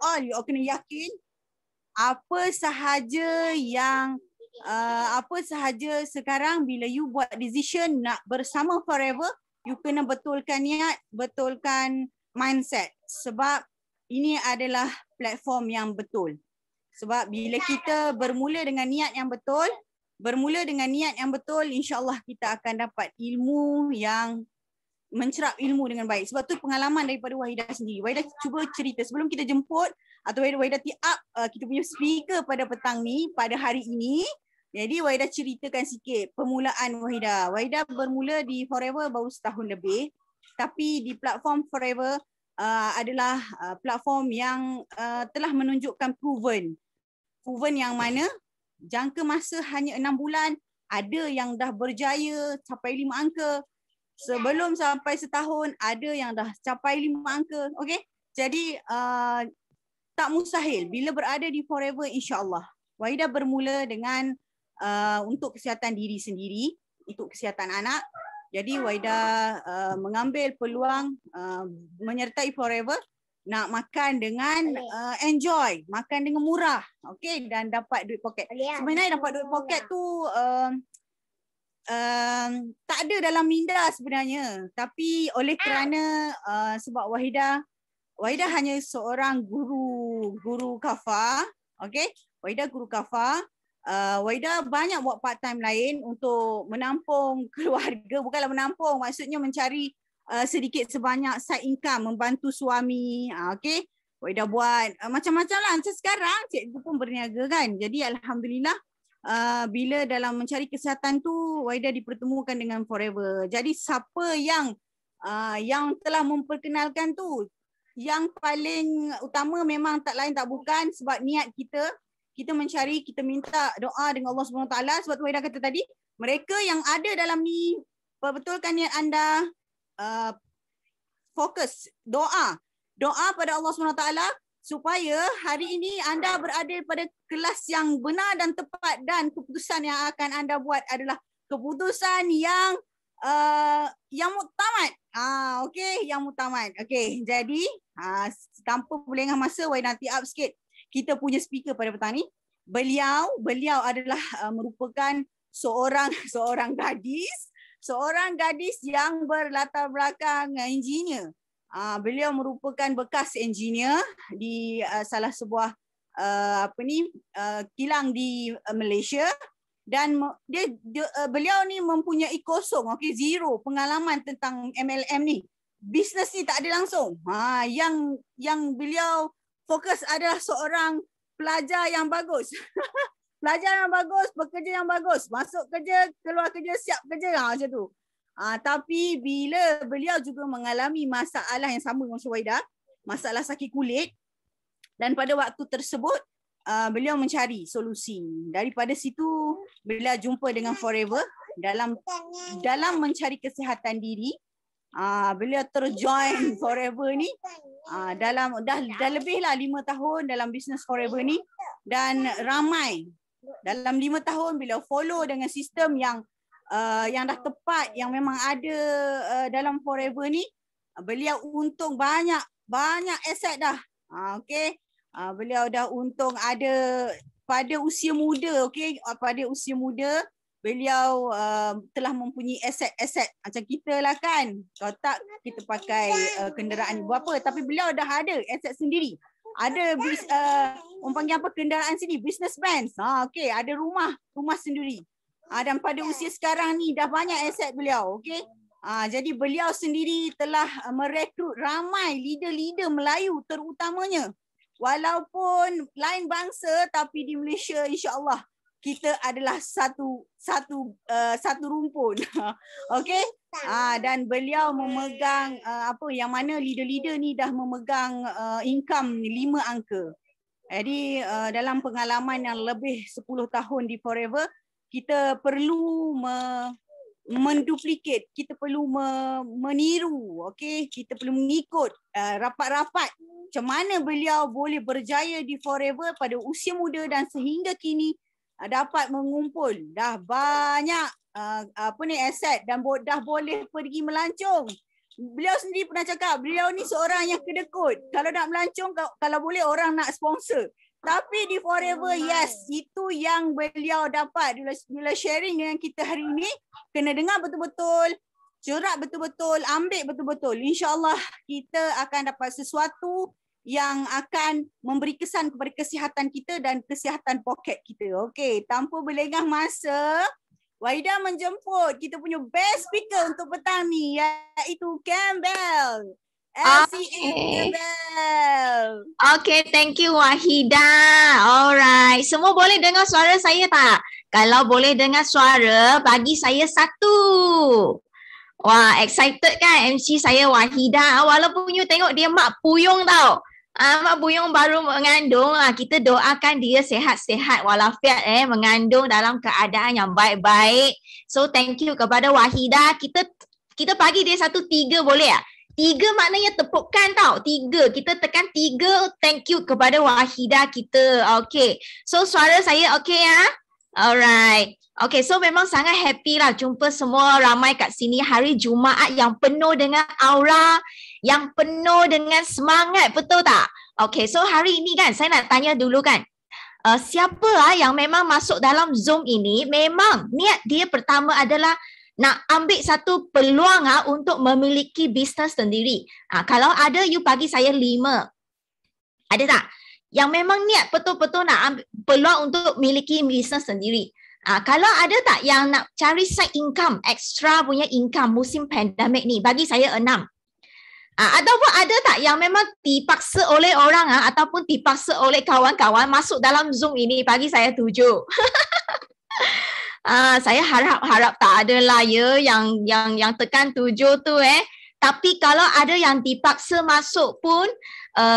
all you all kena yakin apa sahaja sekarang bila you buat decision nak bersama forever, you kena betulkan niat, betulkan mindset. Sebab ini adalah platform yang betul. Sebab bila kita bermula dengan niat yang betul, insya-Allah kita akan dapat ilmu yang mencerap ilmu dengan baik. Sebab tu pengalaman daripada Wahidah sendiri. Wahidah cuba cerita sebelum kita jemput atau Wahidah tee up kita punya speaker pada petang ni, pada hari ini. Jadi Wahidah ceritakan sikit permulaan Wahidah. Wahidah bermula di Forever baru setahun lebih. Tapi di platform Forever adalah platform yang telah menunjukkan proven. Proven yang mana jangka masa hanya 6 bulan, ada yang dah berjaya capai 5 angka. Sebelum sampai setahun, ada yang dah capai 5 angka. Okay? Jadi, tak mustahil. Bila berada di Forever, insyaAllah. Wahidah bermula dengan untuk kesihatan diri sendiri, untuk kesihatan anak. Jadi, Wahidah mengambil peluang menyertai Forever, nak makan dengan enjoy, makan dengan murah. Okay? Dan dapat duit poket. Sebenarnya dapat duit poket tu tak ada dalam minda sebenarnya, tapi oleh kerana sebab Wahidah hanya seorang guru kafa, okey, Wahidah guru kafa, Wahidah banyak buat part time lain untuk menampung keluarga, bukanlah menampung, maksudnya mencari sedikit sebanyak side income, membantu suami, okey. Wahidah buat macam-macam lah. Macam sekarang cikgu pun berniaga kan, jadi alhamdulillah. Bila dalam mencari kesihatan tu Wahidah dipertemukan dengan Forever. Jadi siapa yang telah memperkenalkan tu, yang paling utama memang tak lain tak bukan sebab niat kita mencari, kita minta doa dengan Allah SWT. Sebab tu Wahidah kata tadi, mereka yang ada dalam ni, perbetulkan niat anda, fokus doa pada Allah SWT supaya hari ini anda berada pada kelas yang benar dan tepat, dan keputusan yang akan anda buat adalah keputusan yang muktamad. Okey, yang muktamad. Okey, jadi tanpa berlengah masa, Wahidah tee up sikit kita punya speaker pada petang ni. Beliau adalah merupakan seorang gadis yang berlatar belakang engineer. Beliau merupakan bekas engineer di salah sebuah kilang di Malaysia, dan beliau ni mempunyai kosong, okey, zero pengalaman tentang MLM ni. Bisnes ni tak ada langsung. Yang beliau fokus adalah seorang pelajar yang bagus. Pelajar yang bagus, bekerja yang bagus, masuk kerja, keluar kerja, siap kerja, macam tu. Tapi bila beliau juga mengalami masalah yang sama dengan Wahidah, masalah sakit kulit, dan pada waktu tersebut beliau mencari solusi. Daripada situ beliau jumpa dengan Forever dalam mencari kesihatan diri. Beliau terjoin Forever ni dalam dah lebihlah 5 tahun dalam bisnes Forever ni, dan ramai dalam 5 tahun beliau follow dengan sistem yang dah tepat, yang memang ada dalam Forever ni. Beliau untung banyak aset dah. Okey. Beliau dah untung ada pada usia muda, okey, pada usia muda beliau telah mempunyai aset-aset macam kita lah kan. Kalau tak kita pakai kenderaan berapa, tapi beliau dah ada aset sendiri. Ada orang panggil apa, kenderaan sini, business van. Okey, ada rumah sendiri. Dan pada usia sekarang ni dah banyak aset beliau, okey. Jadi beliau sendiri telah merekrut ramai leader-leader Melayu terutamanya. Walaupun lain bangsa, tapi di Malaysia insya-Allah kita adalah satu rumpun. Okey. Dan beliau memegang yang mana leader-leader ni dah memegang income 5 angka. Jadi dalam pengalaman yang lebih 10 tahun di Forever, kita perlu menduplikat, kita perlu meniru, okey, kita perlu mengikut rapat-rapat macam mana beliau boleh berjaya di Forever pada usia muda dan sehingga kini dapat mengumpul dah banyak aset dan dah boleh pergi melancong Beliau sendiri pernah cakap, beliau ni seorang yang kedekut. Kalau nak melancong, kalau boleh orang nak sponsor. Tapi di Forever, yes, itu yang beliau dapat bila sharing dengan kita hari ini. Kena dengar betul-betul, corak betul-betul, ambil betul-betul. InsyaAllah kita akan dapat sesuatu yang akan memberi kesan kepada kesihatan kita dan kesihatan poket kita. Okey, tanpa berlengah masa, Wahida menjemput kita punya best speaker untuk petang ni, iaitu Campbell. LCM Campbell. Okay, thank you Wahida. Alright, semua boleh dengar suara saya tak? Kalau boleh dengar suara, bagi saya 1. Wah, excited kan MC saya Wahida. Walaupun you tengok dia mak puyung tau. Mak Buyung baru mengandung, kita doakan dia sihat-sihat walafiat mengandung dalam keadaan yang baik-baik. So thank you kepada Wahida. Kita bagi dia 1 3 boleh tak? 3 maknanya tepukkan tau. 3, kita tekan 3. Thank you kepada Wahida kita. Okay, so suara saya okay ya? Alright. Okay, so memang sangat happy lah jumpa semua ramai kat sini hari Jumaat yang penuh dengan aura, yang penuh dengan semangat, betul tak? Okay, so hari ini kan saya nak tanya dulu kan, siapa yang memang masuk dalam Zoom ini memang niat dia pertama adalah nak ambil satu peluang untuk memiliki bisnes sendiri. Kalau ada, you bagi saya 5. Ada tak? Yang memang niat betul-betul nak ambil peluang untuk memiliki bisnes sendiri. Kalau ada tak yang nak cari side income, extra punya income musim pandemik ni, bagi saya 6. Ataupun ada tak yang memang dipaksa oleh orang ataupun dipaksa oleh kawan-kawan masuk dalam Zoom ini, bagi saya 7. Saya harap tak ada lah ya yang tekan 7 tu Tapi kalau ada yang dipaksa masuk pun,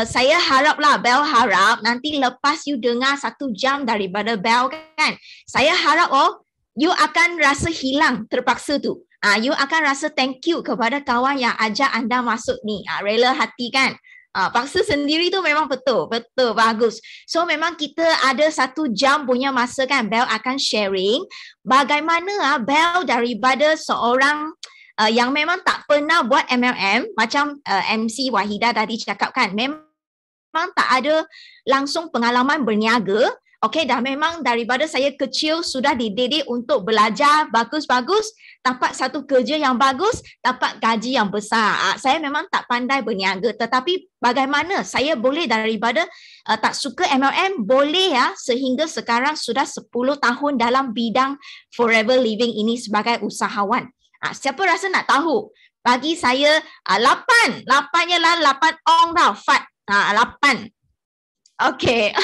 saya haraplah, Bel harap nanti lepas you dengar 1 jam daripada Bel kan, saya harap you akan rasa hilang terpaksa tu. You akan rasa thank you kepada kawan yang ajak anda masuk ni. Rela hati kan. Paksa sendiri tu memang betul, bagus. So memang kita ada 1 jam punya masa kan, Bel akan sharing bagaimana Bel daripada seorang yang memang tak pernah buat MLM, macam MC Wahida tadi cakap kan, memang tak ada langsung pengalaman berniaga. Okay, dah memang daripada saya kecil sudah dididik untuk belajar bagus-bagus, dapat satu kerja yang bagus, dapat gaji yang besar. Saya memang tak pandai berniaga, tetapi bagaimana saya boleh daripada tak suka MLM, boleh sehingga sekarang sudah 10 tahun dalam bidang forever living ini sebagai usahawan. Siapa rasa nak tahu? Bagi saya 8. 8-nya lah 8 ong tau. Fat. 8. Okay.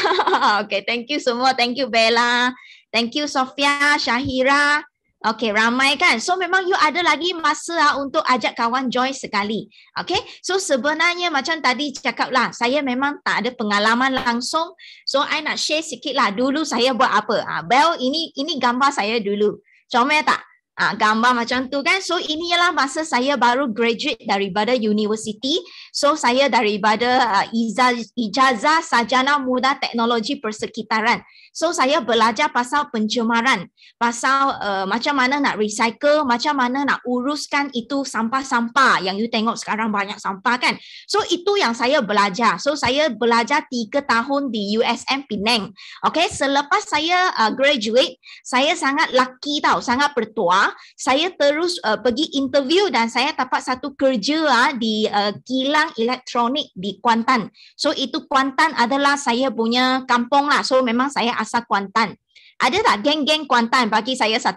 Okay, thank you semua. Thank you Bella. Thank you Sofia, Syahira. Okay, ramai kan? So memang you ada lagi masa untuk ajak kawan join sekali. Okay, so sebenarnya macam tadi cakap lah, saya memang tak ada pengalaman langsung. So I nak share sikit lah dulu saya buat apa. Bel, ini gambar saya dulu. Comel tak? Gambar macam tu kan. So ini ialah masa saya baru graduate daripada university. So saya daripada ijazah sarjana muda teknologi persekitaran. So saya belajar pasal pencemaran, pasal macam mana nak recycle, macam mana nak uruskan itu sampah-sampah yang you tengok sekarang banyak sampah kan. So itu yang saya belajar. So saya belajar 3 tahun di USM Penang. Okay, selepas saya graduate, saya sangat lucky tau, sangat bertuah. Saya terus pergi interview dan saya dapat satu kerja di kilang elektronik di Kuantan. So itu Kuantan adalah saya punya kampung lah. So memang saya asal Kuantan. Ada tak geng-geng Kuantan? Bagi saya 1.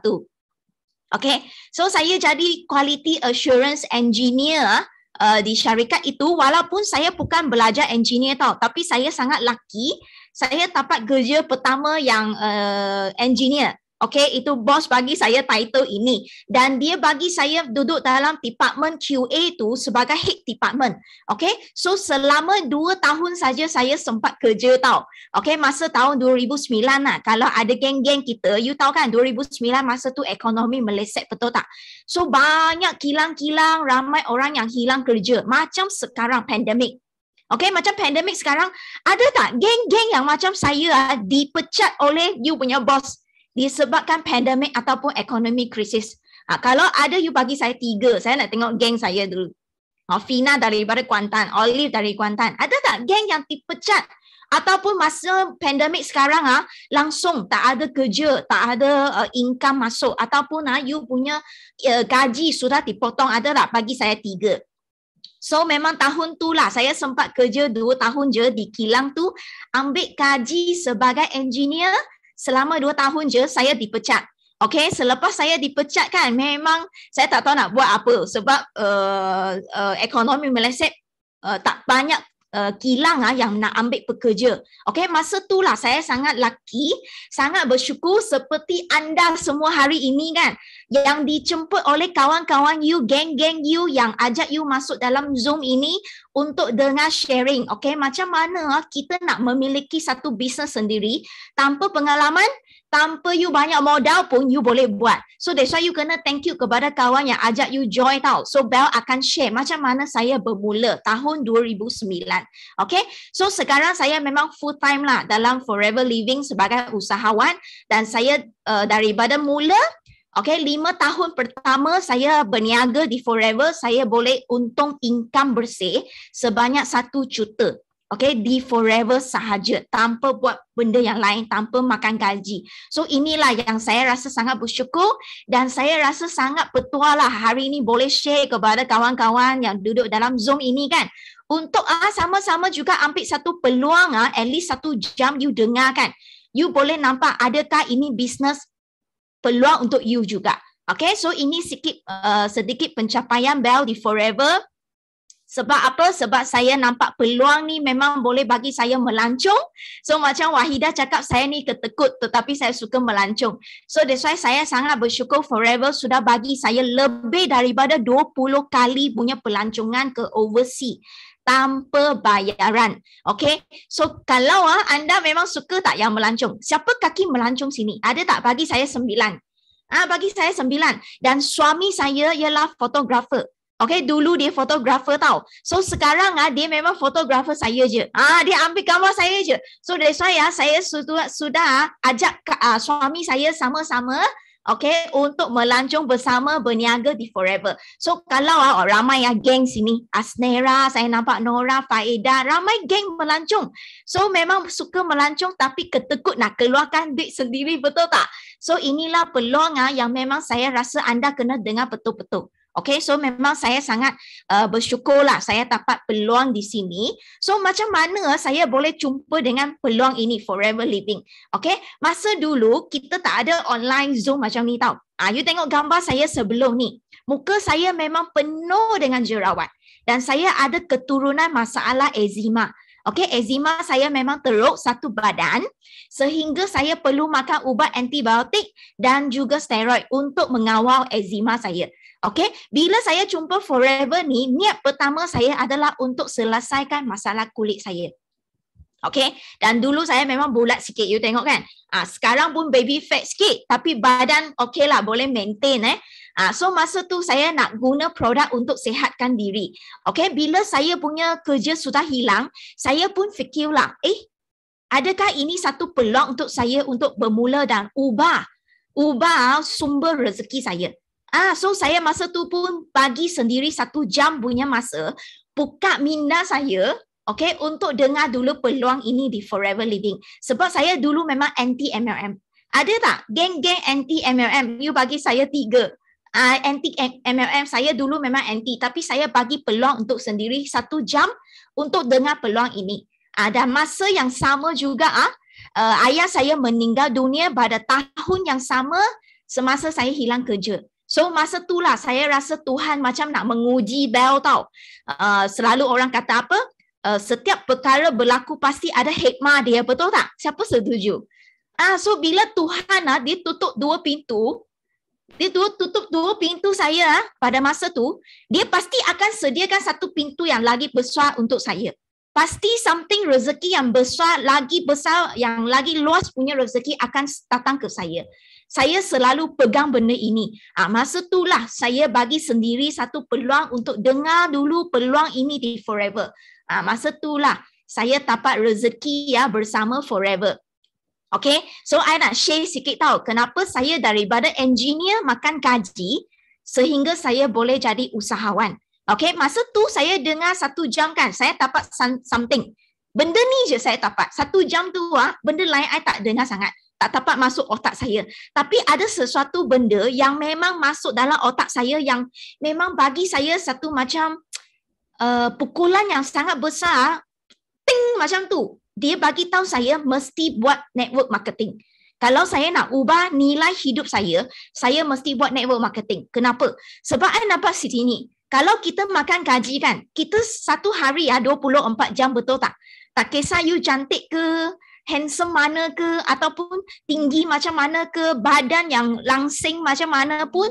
Okay, so saya jadi quality assurance engineer di syarikat itu, walaupun saya bukan belajar engineer tau, tapi saya sangat lucky. Saya dapat kerja pertama yang engineer. Okay, itu bos bagi saya title ini. Dan dia bagi saya duduk dalam department QA tu sebagai head department. Okay, so selama 2 tahun saja saya sempat kerja tau. Okay, masa tahun 2009 lah. Kalau ada geng-geng kita, you tahu kan 2009 masa tu ekonomi meleset, betul tak? So banyak kilang-kilang, ramai orang yang hilang kerja. Macam sekarang pandemik. Okay, macam pandemik sekarang, ada tak geng-geng yang macam saya dipecat oleh you punya bos disebabkan pandemik ataupun ekonomi krisis? Kalau ada, you bagi saya 3. Saya nak tengok geng saya dulu. Fina daripada Kuantan, Olive dari Kuantan. Ada tak geng yang dipecat? Ataupun masa pandemik sekarang langsung tak ada kerja, tak ada income masuk, ataupun you punya gaji sudah dipotong, ada tak? Bagi saya 3. So memang tahun tu lah saya sempat kerja 2 tahun je di kilang tu, ambil gaji sebagai engineer selama 2 tahun je saya dipecat. Okay, selepas saya dipecat kan, memang saya tak tahu nak buat apa sebab ekonomi meleset, tak banyak kilang yang nak ambil pekerja. Okay, masa tu lah saya sangat lucky, sangat bersyukur seperti anda semua hari ini kan, yang dijemput oleh kawan-kawan you, geng-geng you yang ajak you masuk dalam Zoom ini untuk dengar sharing. Okay, macam mana kita nak memiliki satu bisnes sendiri tanpa pengalaman, tanpa you banyak modal pun you boleh buat. So that's why you kena thank you kepada kawan yang ajak you join tau. So Bel akan share macam mana saya bermula tahun 2009. Okay, so sekarang saya memang full time lah dalam Forever Living sebagai usahawan, dan saya daripada mula, okay, 5 tahun pertama saya berniaga di Forever, saya boleh untung income bersih sebanyak 1 juta. Okay, di Forever sahaja, tanpa buat benda yang lain, tanpa makan gaji. So inilah yang saya rasa sangat bersyukur, dan saya rasa sangat bertuah lah hari ini boleh share kepada kawan-kawan yang duduk dalam Zoom ini kan, untuk sama-sama juga ambil satu peluang, at least 1 jam you dengar kan. You boleh nampak adakah ini bisnes peluang untuk you juga. Okay, so ini sedikit pencapaian Bel di Forever. Sebab apa? Sebab saya nampak peluang ni memang boleh bagi saya melancong. So macam Wahidah cakap, saya ni ketekut tetapi saya suka melancong. So that's why saya sangat bersyukur Forever sudah bagi saya lebih daripada 20 kali punya pelancongan ke overseas tanpa bayaran. Okay, so kalau anda memang suka tak yang melancong? Siapa kaki melancong sini? Ada tak? Bagi saya 9. Bagi saya 9. Dan suami saya ialah fotografer. Okay, dulu dia fotografer tau. So sekarang dia memang fotografer saya je. Dia ambil gambar saya je. So that's why saya sudah ajak suami saya sama-sama, okay, untuk melancong bersama berniaga di Forever. So kalau ramai geng sini, Asnera, saya nampak Nora, Faedah, ramai geng melancong. So memang suka melancong tapi ketekut nak keluarkan duit sendiri, betul tak? So inilah peluang yang memang saya rasa anda kena dengar betul-betul. Okay, so memang saya sangat bersyukur lah saya dapat peluang di sini. So macam mana saya boleh jumpa dengan peluang ini Forever Living? Okay, masa dulu kita tak ada online Zoom macam ni tau. You tengok gambar saya sebelum ni. Muka saya memang penuh dengan jerawat. Dan saya ada keturunan masalah eczema. Okay, eczema saya memang teruk satu badan sehingga saya perlu makan ubat antibiotik dan juga steroid untuk mengawal eczema saya. Okay, bila saya jumpa Forever ni, niat pertama saya adalah untuk selesaikan masalah kulit saya. Okay, dan dulu saya memang bulat sikit, you tengok kan. Sekarang pun baby fat sikit, tapi badan okay lah, boleh maintain So masa tu saya nak guna produk untuk sihatkan diri. Okay, bila saya punya kerja sudah hilang, saya pun fikirlah, adakah ini satu peluang untuk saya untuk bermula dan ubah sumber rezeki saya. So saya masa tu pun bagi sendiri 1 jam punya masa, buka minda saya, okay, untuk dengar dulu peluang ini di Forever Living. Sebab saya dulu memang anti MLM. Ada tak geng-geng anti MLM? You bagi saya 3. Anti MLM saya dulu memang anti, tapi saya bagi peluang untuk sendiri 1 jam untuk dengar peluang ini. Dan masa yang sama juga ayah saya meninggal dunia pada tahun yang sama semasa saya hilang kerja. So masa itulah saya rasa Tuhan macam nak menguji Bel tau. Selalu orang kata apa? Setiap perkara berlaku pasti ada hikmah dia, betul tak? Siapa setuju? So bila Tuhan dia tutup 2 pintu, dia tutup 2 pintu saya pada masa tu, dia pasti akan sediakan 1 pintu yang lagi besar untuk saya. Pasti something rezeki yang besar, yang lagi luas punya rezeki akan datang ke saya. Saya selalu pegang benda ini. Masa itulah saya bagi sendiri 1 peluang untuk dengar dulu peluang ini di Forever. Masa itulah saya dapat rezeki bersama Forever. Okay, so I nak share sikit tahu kenapa saya daripada engineer makan gaji sehingga saya boleh jadi usahawan. Okay, masa tu saya dengar 1 jam kan, saya dapat something. Benda ni je saya dapat. 1 jam tu benda lain I tak dengar sangat. Tak dapat masuk otak saya. Tapi ada sesuatu benda yang memang masuk dalam otak saya yang memang bagi saya satu macam pukulan yang sangat besar. Ting macam tu. Dia bagi tahu saya mesti buat network marketing. Kalau saya nak ubah nilai hidup saya mesti buat network marketing. Kenapa? Sebab I nampak di sini. Kalau kita makan gaji kan, kita satu hari 24 jam, betul tak? Tak kisah you cantik ke, handsome mana ke, ataupun tinggi macam mana ke, badan yang langsing macam mana pun,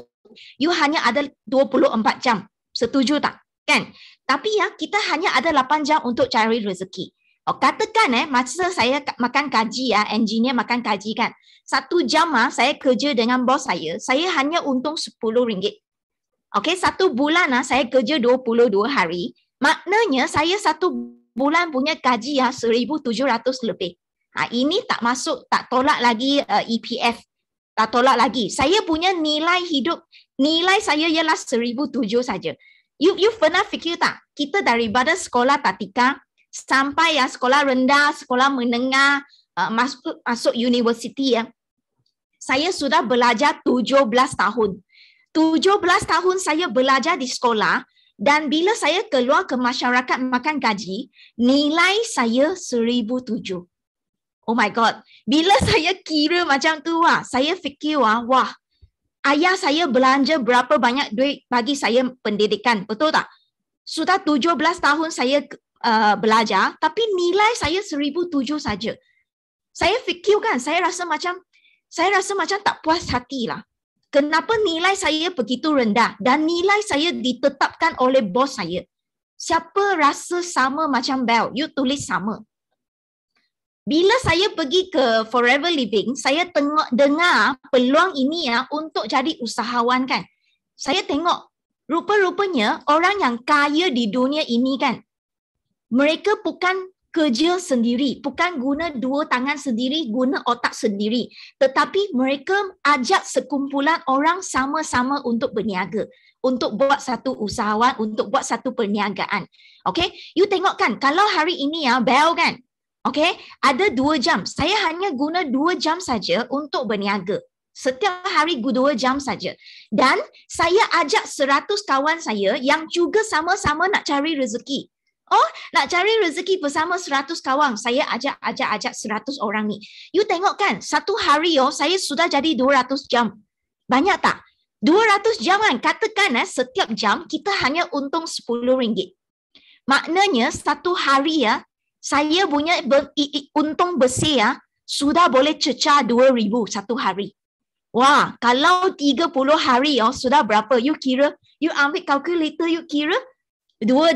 you hanya ada 24 jam. Setuju tak? Kan? Tapi kita hanya ada 8 jam untuk cari rezeki. Katakan masa saya makan gaji engineer makan gaji kan. 1 jam saya kerja dengan bos saya hanya untung RM10. Okey, 1 bulan saya kerja 22 hari. Maknanya saya 1 bulan punya gaji RM1,700 lebih. Ini tak masuk, tak tolak lagi EPF. Tak tolak lagi. Saya punya nilai hidup, nilai saya ialah 1,700 saja. You pernah fikir tak? Kita daripada sekolah tatika sampai sekolah rendah, sekolah menengah, masuk universiti saya sudah belajar 17 tahun. 17 tahun saya belajar di sekolah dan bila saya keluar ke masyarakat makan gaji, nilai saya 1,700. Oh my God. Bila saya kira macam tu, saya fikir, wah, ayah saya belanja berapa banyak duit bagi saya pendidikan. Betul tak? Sudah 17 tahun saya belajar, tapi nilai saya 1,700 saja. Saya fikir kan, saya rasa macam tak puas hati lah. Kenapa nilai saya begitu rendah dan nilai saya ditetapkan oleh bos saya? Siapa rasa sama macam Bel? You tulis sama. Bila saya pergi ke Forever Living, saya dengar peluang ini untuk jadi usahawan kan. Saya tengok, rupa-rupanya orang yang kaya di dunia ini kan, mereka bukan kerja sendiri, bukan guna 2 tangan sendiri, guna otak sendiri. Tetapi mereka ajak sekumpulan orang sama-sama untuk berniaga, untuk buat satu usahawan, untuk buat satu perniagaan. Okay, you tengok kan, kalau hari ini Bel kan, okay, ada 2 jam. Saya hanya guna 2 jam saja untuk berniaga. Setiap hari 2 jam saja. Dan saya ajak 100 kawan saya yang juga sama-sama nak cari rezeki. Nak cari rezeki bersama 100 kawan. Saya ajak 100 orang ni. You tengok kan, satu hari saya sudah jadi 200 jam. Banyak tak? 200 jam kan, katakan setiap jam kita hanya untung RM10. Maknanya satu hari saya punya untung bersih sudah boleh cecah 2,000 satu hari. Wah, kalau 30 hari sudah berapa? You kira, you ambil kalkulator, you kira 2,000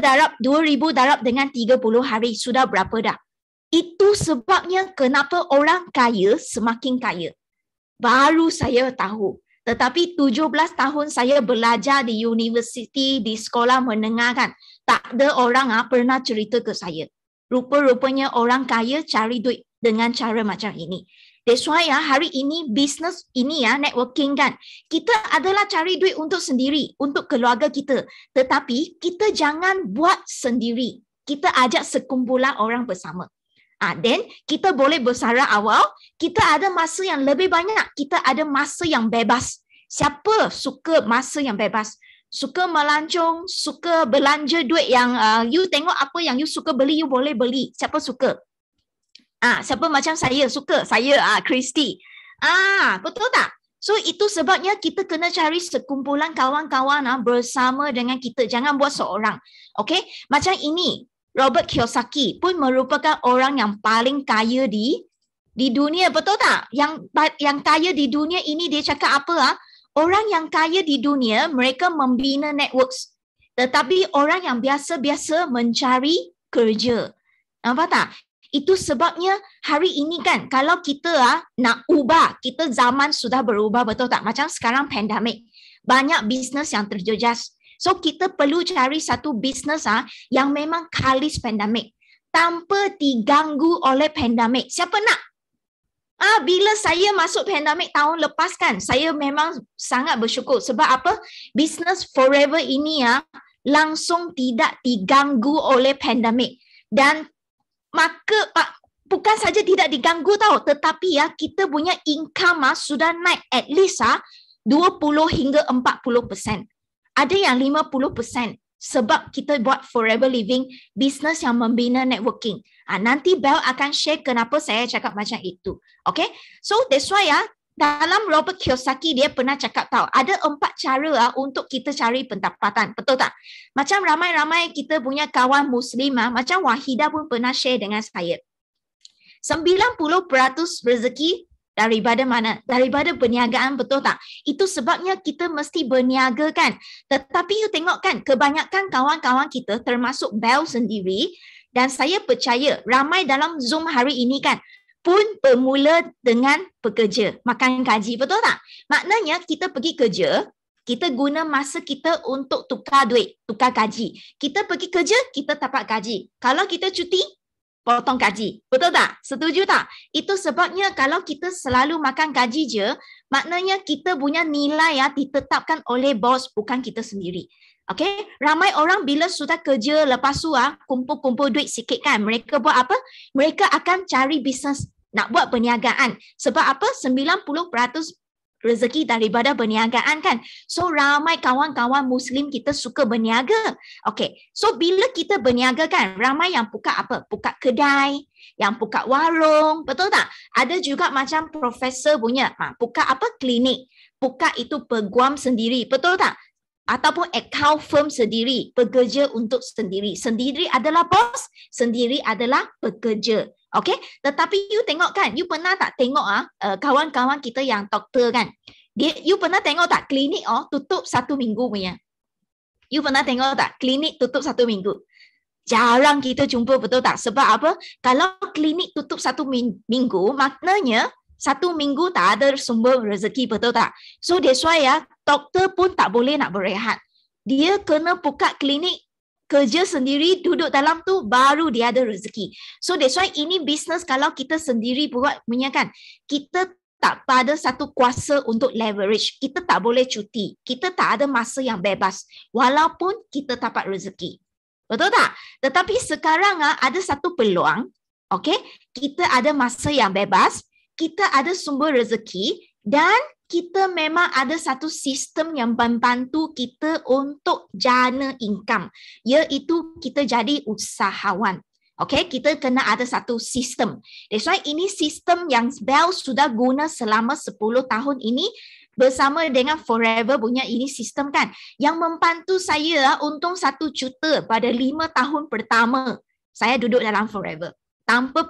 darab dengan 30 hari sudah berapa dah? Itu sebabnya kenapa orang kaya semakin kaya. Baru saya tahu. Tetapi 17 tahun saya belajar di universiti, di sekolah menengah kan, tak ada orang pernah cerita ke saya. Rupa-rupanya orang kaya cari duit dengan cara macam ini. That's why hari ini bisnes ini networking kan. Kita adalah cari duit untuk sendiri, untuk keluarga kita. Tetapi kita jangan buat sendiri. Kita ajak sekumpulan orang bersama. Then kita boleh bersara awal, kita ada masa yang lebih banyak, kita ada masa yang bebas. Siapa suka masa yang bebas? Suka melancong, suka belanja duit yang you tengok apa yang you suka beli, you boleh beli. Siapa suka? Siapa macam saya suka? Saya Christy. Betul tak? So itu sebabnya kita kena cari sekumpulan kawan-kawan bersama dengan kita. Jangan buat seorang. Okay? Macam ini, Robert Kiyosaki pun merupakan orang yang paling kaya di dunia. Betul tak? Yang kaya di dunia ini dia cakap apa? Orang yang kaya di dunia, mereka membina networks. Tetapi orang yang biasa-biasa mencari kerja. Nampak tak? Itu sebabnya hari ini kan, kalau kita nak ubah, kita zaman sudah berubah, betul tak? Macam sekarang pandemik, banyak bisnes yang terjejas. So kita perlu cari satu bisnes yang memang kalis pandemik, tanpa diganggu oleh pandemik. Siapa nak? Bila saya masuk pandemik tahun lepas kan, saya memang sangat bersyukur. Sebab apa? Bisnes Forever ini langsung tidak diganggu oleh pandemik. Dan maka bukan saja tidak diganggu tau, tetapi ya kita punya income sudah naik at least 20 hingga 40%. Ada yang 50% sebab kita buat Forever Living, bisnes yang membina networking. Nanti Bel akan share kenapa saya cakap macam itu. Okay, so that's why dalam Robert Kiyosaki dia pernah cakap tahu ada 4 cara untuk kita cari pendapatan. Betul tak? Macam ramai-ramai kita punya kawan Muslim macam Wahidah pun pernah share dengan saya. 90% rezeki daripada mana? Daripada perniagaan, betul tak? Itu sebabnya kita mesti berniaga kan. Tetapi you tengok kan, kebanyakan kawan-kawan kita termasuk Bel sendiri, dan saya percaya ramai dalam Zoom hari ini kan, pun bermula dengan bekerja, makan gaji, betul tak? Maknanya kita pergi kerja, kita guna masa kita untuk tukar duit, tukar gaji. Kita pergi kerja, kita dapat gaji. Kalau kita cuti, potong gaji. Betul tak? Setuju tak? Itu sebabnya kalau kita selalu makan gaji je, maknanya kita punya nilai ditetapkan oleh bos, bukan kita sendiri. Okay? Ramai orang bila sudah kerja lepas tu kumpul-kumpul duit sikit kan, mereka buat apa? Mereka akan cari bisnes, nak buat perniagaan. Sebab apa? 90% rezeki daripada perniagaan kan. So ramai kawan-kawan Muslim kita suka berniaga. Okay, so bila kita berniaga kan, ramai yang buka apa? Buka kedai, yang buka warung, betul tak? Ada juga macam profesor punya, buka apa? Klinik, buka itu peguam sendiri, betul tak? Ataupun account firm sendiri, bekerja untuk sendiri. Sendiri adalah bos, sendiri adalah pekerja. Okay, tetapi you tengok kan, you pernah tak tengok kawan-kawan kita yang doktor kan, you pernah tengok tak klinik tutup 1 minggu punya? You pernah tengok tak klinik tutup 1 minggu? Jarang kita jumpa, betul tak? Sebab apa? Kalau klinik tutup 1 minggu, maknanya 1 minggu tak ada sumber rezeki, betul tak? So that's why doktor pun tak boleh nak berehat. Dia kena buka klinik, kerja sendiri, duduk dalam tu, baru dia ada rezeki. So that's why ini bisnes kalau kita sendiri buat punya kan, kita tak pada satu kuasa untuk leverage. Kita tak boleh cuti. Kita tak ada masa yang bebas. Walaupun kita dapat rezeki. Betul tak? Tetapi sekarang ada satu peluang. Okay? Kita ada masa yang bebas. Kita ada sumber rezeki. Dan kita memang ada satu sistem yang membantu kita untuk jana income, iaitu kita jadi usahawan. Okay, kita kena ada satu sistem. That's why ini sistem yang Bel sudah guna selama 10 tahun ini bersama dengan Forever punya ini sistem kan, yang membantu saya untung 1 juta pada 5 tahun pertama saya duduk dalam Forever. Tanpa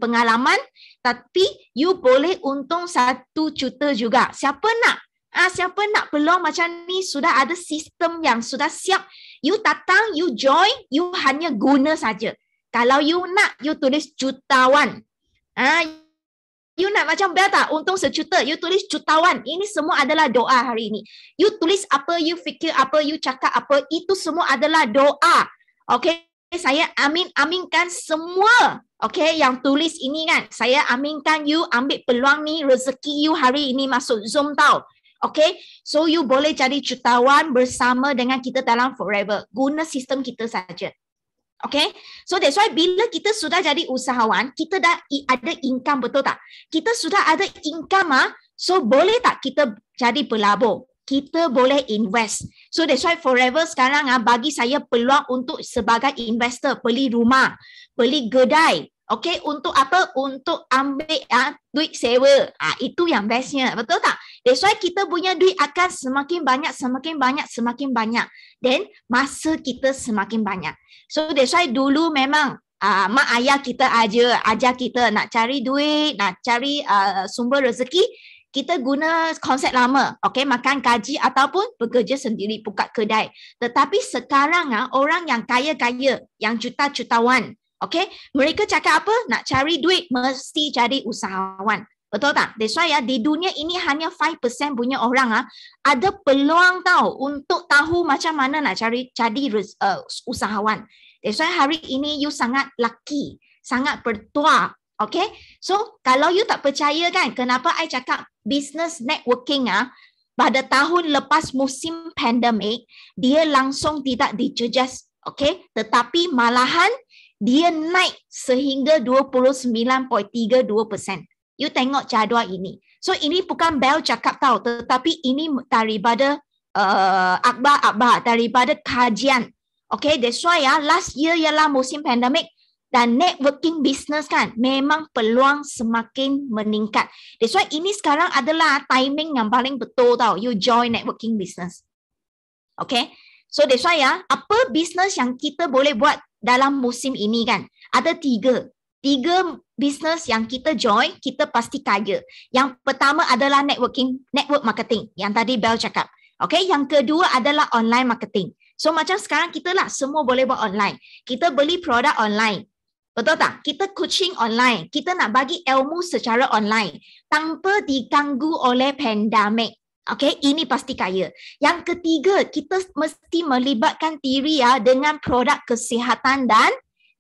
pengalaman, tapi you boleh untung 1 juta juga. Siapa nak peluang macam ni, sudah ada sistem yang sudah siap. You datang, you join, you hanya guna saja. Kalau you nak, you tulis jutawan. You nak macam Bel tak? Untung 1 juta, you tulis jutawan. Ini semua adalah doa hari ini. You tulis apa, you fikir apa, you cakap apa, itu semua adalah doa. Okay? Saya aminkan semua, okay, yang tulis ini kan. Saya aminkan you ambil peluang ni, rezeki you hari ini masuk Zoom tau. Okay, so you boleh jadi jutawan bersama dengan kita dalam Forever. Guna sistem kita saja. Okay, so that's why bila kita sudah jadi usahawan, kita dah ada income, betul tak? Kita sudah ada income, so boleh tak kita jadi pelabur? Kita boleh invest. So that's why Forever sekarang bagi saya peluang untuk sebagai investor, beli rumah, beli kedai. Okay, untuk apa? Untuk ambil duit sewa. Itu yang bestnya, betul tak? That's why kita punya duit akan semakin banyak, semakin banyak, semakin banyak. Then masa kita semakin banyak. So that's why dulu memang mak ayah kita ajar kita nak cari duit, nak cari sumber rezeki. Kita guna konsep lama, okay, makan gaji ataupun bekerja sendiri, buka kedai. Tetapi sekarang orang yang kaya-kaya, yang juta-jutawan, okay, mereka cakap apa? Nak cari duit, mesti jadi usahawan. Betul tak? That's why di dunia ini hanya 5% punya orang ada peluang untuk tahu macam mana nak jadi usahawan. That's why hari ini you sangat lucky, sangat bertuah. Okay, so kalau you tak percaya kan, kenapa I cakap business networking pada tahun lepas musim pandemik, dia langsung tidak dijejas, okay? Tetapi malahan dia naik sehingga 29.32%. You tengok jadual ini. So ini bukan Bel cakap tahu, tetapi ini daripada akhbar-akhbar, daripada kajian. Okay, that's why last year ialah musim pandemik dan networking business kan memang peluang semakin meningkat. That's why ini sekarang adalah timing yang paling betul tau. You join networking business. Okay, so that's why apa business yang kita boleh buat dalam musim ini kan? Ada tiga business yang kita join, kita pasti kaya. Yang pertama adalah network marketing yang tadi Bel cakap. Okay, yang kedua adalah online marketing. So macam sekarang kita lah semua boleh buat online. Kita beli produk online. Betul tak? Kita coaching online. Kita nak bagi ilmu secara online tanpa diganggu oleh pandemik. Okay, ini pasti kaya. Yang ketiga, kita mesti melibatkan diri dengan produk kesihatan dan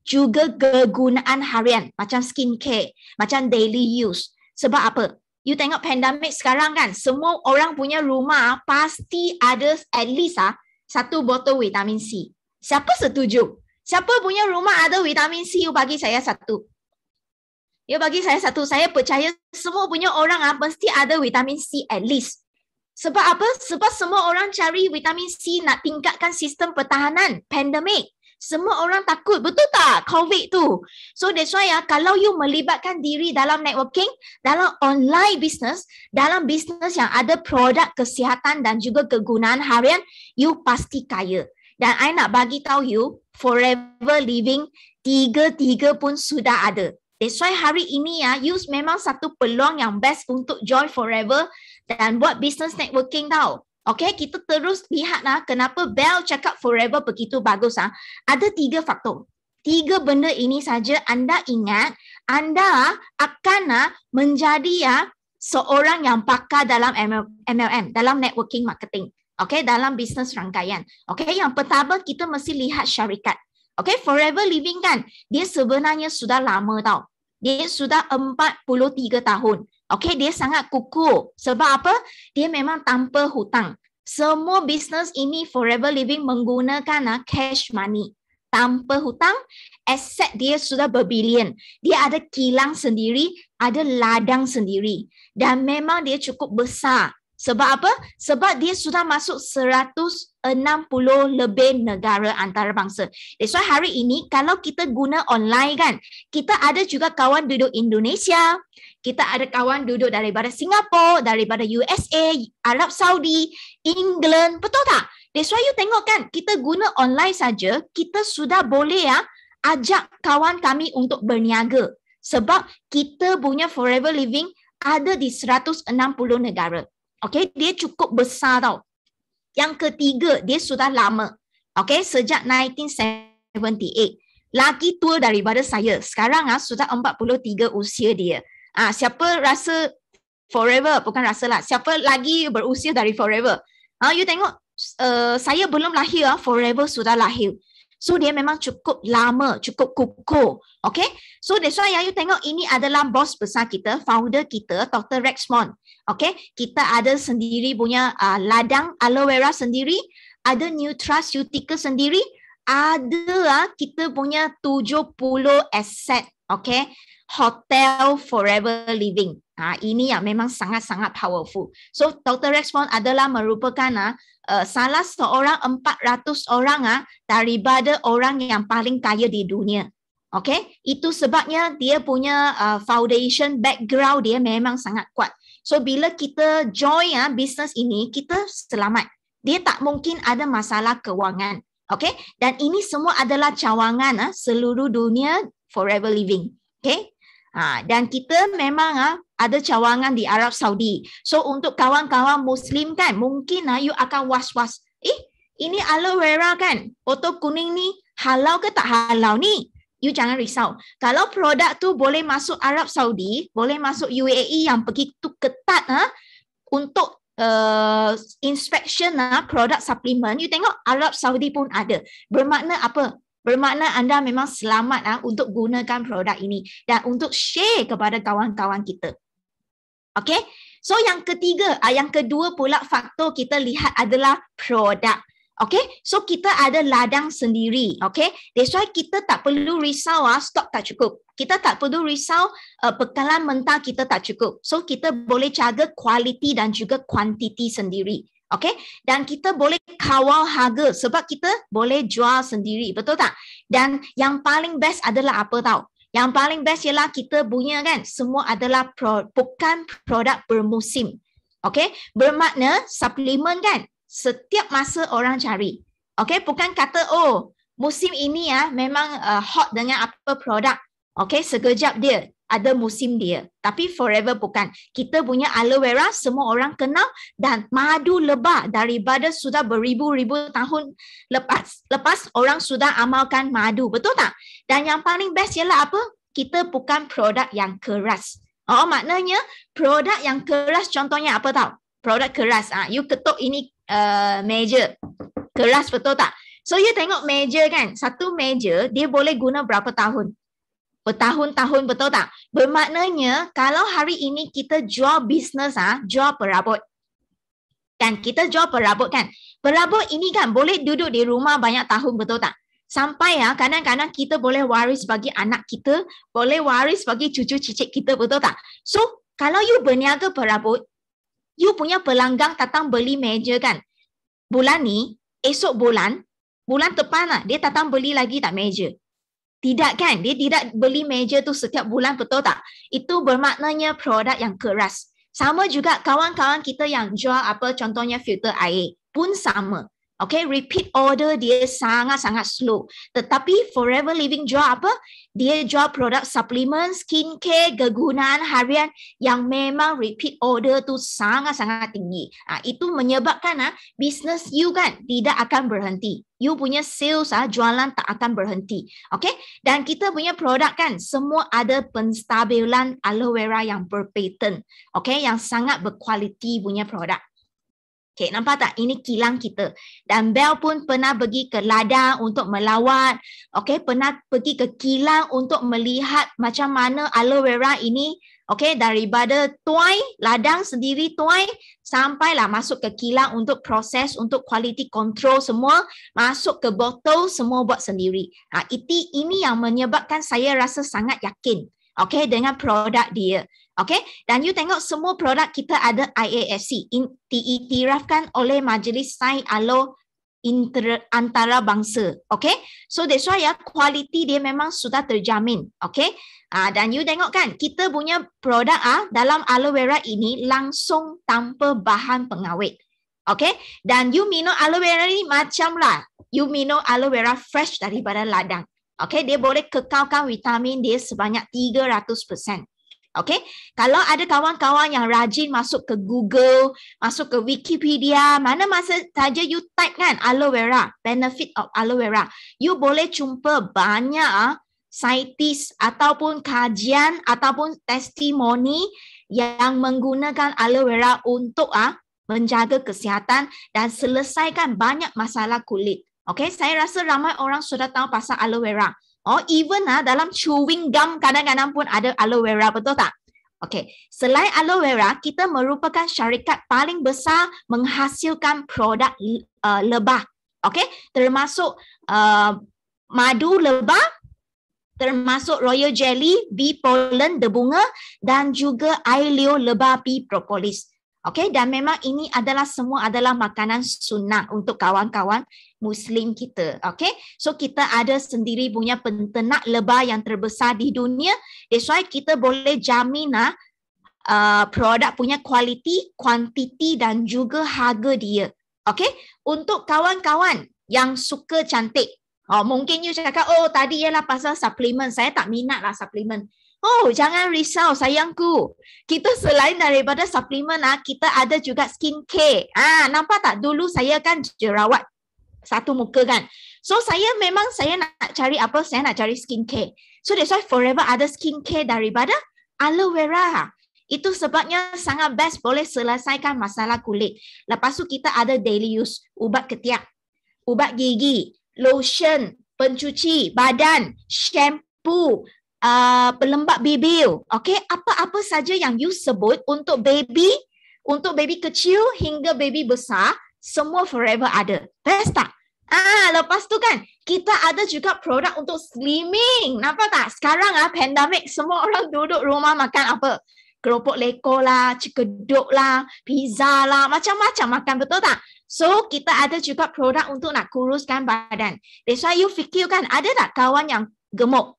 juga kegunaan harian macam skincare, macam daily use. Sebab apa? You tengok pandemik sekarang kan, semua orang punya rumah pasti ada at least satu botol vitamin C. Siapa setuju? Siapa punya rumah ada vitamin C? You bagi saya satu. You bagi saya satu. Saya percaya semua punya orang mesti ada vitamin C at least. Sebab apa? Sebab semua orang cari vitamin C nak tingkatkan sistem pertahanan pandemik. Semua orang takut, betul tak? COVID tu. So that's why kalau you melibatkan diri dalam networking, dalam online business, dalam business yang ada produk kesihatan dan juga kegunaan harian, you pasti kaya. Dan I nak bagi tahu you, Forever Living, tiga pun sudah ada. That's why hari ini you memang satu peluang yang best untuk join Forever dan buat business networking tau. Okay, kita terus lihat kenapa Bel cakap Forever begitu bagus. Ada 3 faktor. 3 benda ini saja anda ingat, anda akan menjadi seorang yang pakar dalam MLM, dalam networking marketing. Okay, dalam bisnes rangkaian. Okay, yang pertama kita mesti lihat syarikat. Okay, Forever Living kan, dia sebenarnya sudah lama tau. Dia sudah 43 tahun. Okay, dia sangat kukuh. Sebab apa? Dia memang tanpa hutang. Semua bisnes ini Forever Living menggunakan cash money. Tanpa hutang, aset dia sudah berbilion. Dia ada kilang sendiri, ada ladang sendiri. Dan memang dia cukup besar. Sebab apa? Sebab dia sudah masuk 160 lebih negara antarabangsa. That's why hari ini kalau kita guna online kan, kita ada juga kawan duduk Indonesia, kita ada kawan duduk daripada Singapura, daripada USA, Arab Saudi, England, betul tak? That's why you tengok kan, kita guna online saja, kita sudah boleh ajak kawan kami untuk berniaga. Sebab kita punya Forever Living ada di 160 negara. Okay, dia cukup besar tau. Yang ketiga, dia sudah lama. Okay, sejak 1978. Lagi tua daripada saya. Sekarang sudah 43 usia dia. Siapa rasa Forever? Bukan rasa lah. Siapa lagi berusia dari Forever? You tengok, saya belum lahir, Forever sudah lahir. So dia memang cukup lama, cukup kukuh. Okay, so that's why you tengok ini adalah bos besar kita, founder kita, Dr. Rexmond. Okay, kita ada sendiri punya ladang aloe vera sendiri, ada nutraceutical sendiri, ada kita punya 70 aset. Okay, hotel Forever Living. Ini yang memang sangat-sangat powerful. So Dr. Rexmond adalah merupakan salah seorang 400 orang daripada orang yang paling kaya di dunia. Okay, itu sebabnya dia punya foundation background dia memang sangat kuat. So bila kita join bisnes ini, kita selamat. Dia tak mungkin ada masalah kewangan. Okay, dan ini semua adalah cawangan seluruh dunia Forever Living. Okay, dan kita memang ada cawangan di Arab Saudi. So untuk kawan-kawan Muslim kan, mungkin you akan was-was. Ini aloe vera kan? Botol kuning ni halal ke tak halal ni? You jangan risau. Kalau produk tu boleh masuk Arab Saudi, boleh masuk UAE yang begitu ketat untuk inspection produk suplemen, you tengok Arab Saudi pun ada. Bermakna apa? Bermakna anda memang selamat untuk gunakan produk ini dan untuk share kepada kawan-kawan kita. Okay? So yang kedua pula faktor kita lihat adalah produk. Okay, so kita ada ladang sendiri. Okay, that's why kita tak perlu risau stok tak cukup. Kita tak perlu risau bekalan mentah kita tak cukup. So kita boleh jaga kualiti dan juga kuantiti sendiri. Okay, dan kita boleh kawal harga sebab kita boleh jual sendiri. Betul tak? Dan yang paling best adalah apa tahu? Yang paling best ialah kita punya kan semua adalah bukan produk bermusim. Okay, bermakna suplemen kan setiap masa orang cari. Okay, bukan kata musim ini memang hot dengan apa produk. Okay, sekejap dia ada musim dia. Tapi forever bukan. Kita punya aloe vera semua orang kenal dan madu lebah daripada sudah beribu-ribu tahun lepas orang sudah amalkan madu. Betul tak? Dan yang paling best ialah apa? Kita bukan produk yang keras. Maknanya produk yang keras contohnya apa tahu? Produk keras. You ketuk ini meja keras, betul tak? So you tengok meja kan, satu meja dia boleh guna berapa tahun? Bertahun-tahun, betul tak? Bermaknanya kalau hari ini kita jual bisnes jual perabot. Kan kita jual perabot kan. Perabot ini kan boleh duduk di rumah banyak tahun, betul tak? Sampai kadang-kadang kita boleh waris bagi anak kita, boleh waris bagi cucu cicit kita, betul tak? So kalau you berniaga perabot, you punya pelanggan datang beli meja kan. Bulan ni, esok bulan depan dia datang beli lagi tak meja. Tidak kan? Dia tidak beli meja tu setiap bulan, betul tak? Itu bermaknanya produk yang keras. Sama juga kawan-kawan kita yang jual apa contohnya filter air pun sama. Okay, repeat order dia sangat-sangat slow. Tetapi Forever Living jual apa? Dia jual produk suplemen, skincare, kegunaan harian yang memang repeat order tu sangat-sangat tinggi. Itu menyebabkan bisnes you kan tidak akan berhenti. You punya sales jualan tak akan berhenti. Okay? Dan kita punya produk kan semua ada penstabilan aloe vera yang berpatent. Okay? Yang sangat berkualiti punya produk. Okay, nampak tak? Ini kilang kita. Dan Bel pun pernah pergi ke ladang untuk melawat. Okay, pernah pergi ke kilang untuk melihat macam mana aloe vera ini. Okay, daripada tuai, ladang sendiri tuai, sampailah masuk ke kilang untuk proses, untuk quality control semua. Masuk ke botol, semua buat sendiri. Ini yang menyebabkan saya rasa sangat yakin. Okay, dengan produk dia. Okay, dan you tengok semua produk kita ada IASC, diiktirafkan oleh Majlis Sains Aloe Antarabangsa. Okay, so that's why kualiti dia memang sudah terjamin. Okay, dan you tengok kan, kita punya produk dalam aloe vera ini langsung tanpa bahan pengawet. Okay, dan you minum aloe vera ni macam lah, you minum aloe vera fresh daripada ladang. Okay, dia boleh kekalkan vitamin dia sebanyak 300%. Okay, kalau ada kawan-kawan yang rajin masuk ke Google, masuk ke Wikipedia, mana masa saja you type kan aloe vera, benefit of aloe vera, you boleh jumpa banyak saintis ataupun kajian ataupun testimoni yang menggunakan aloe vera untuk menjaga kesihatan dan selesaikan banyak masalah kulit. Okay, saya rasa ramai orang sudah tahu pasal aloe vera. Even dalam chewing gum kadang-kadang pun ada aloe vera, betul tak? Okay, selain aloe vera, kita merupakan syarikat paling besar menghasilkan produk lebah. Okay, termasuk madu lebah, termasuk royal jelly, bee pollen, debunga dan juga air liur lebah bee propolis. Okay, dan memang ini semua adalah makanan sunnah untuk kawan-kawan Muslim kita. Okay, so kita ada sendiri punya penternak lebah yang terbesar di dunia. That's why kita boleh jamin produk punya kualiti, kuantiti dan juga harga dia. Okay, untuk kawan-kawan yang suka cantik. Mungkin you cakap, tadi ialah pasal suplemen. Saya tak minat lah suplemen. Jangan risau sayangku. Kita selain daripada suplemen, kita ada juga skincare. Nampak tak? Dulu saya kan jerawat satu muka kan. So saya nak cari apa? Saya nak cari skincare. So that's why Forever ada skincare daripada aloe vera. Itu sebabnya sangat best, boleh selesaikan masalah kulit. Lepas tu kita ada daily use, ubat ketiak, ubat gigi, lotion, pencuci badan, shampoo, pelembab bibir. Okay, apa-apa saja yang you sebut untuk baby Untuk baby kecil hingga baby besar, semua Forever ada. Best tak? Lepas tu kan, kita ada juga produk untuk slimming. Nampak tak? Sekarang pandemik, semua orang duduk rumah makan apa? Keropok leko lah, cikeduk lah, pizza lah, macam-macam makan, betul tak? So, kita ada juga produk untuk nak kuruskan badan. That's why you fikir kan, ada tak kawan yang gemuk?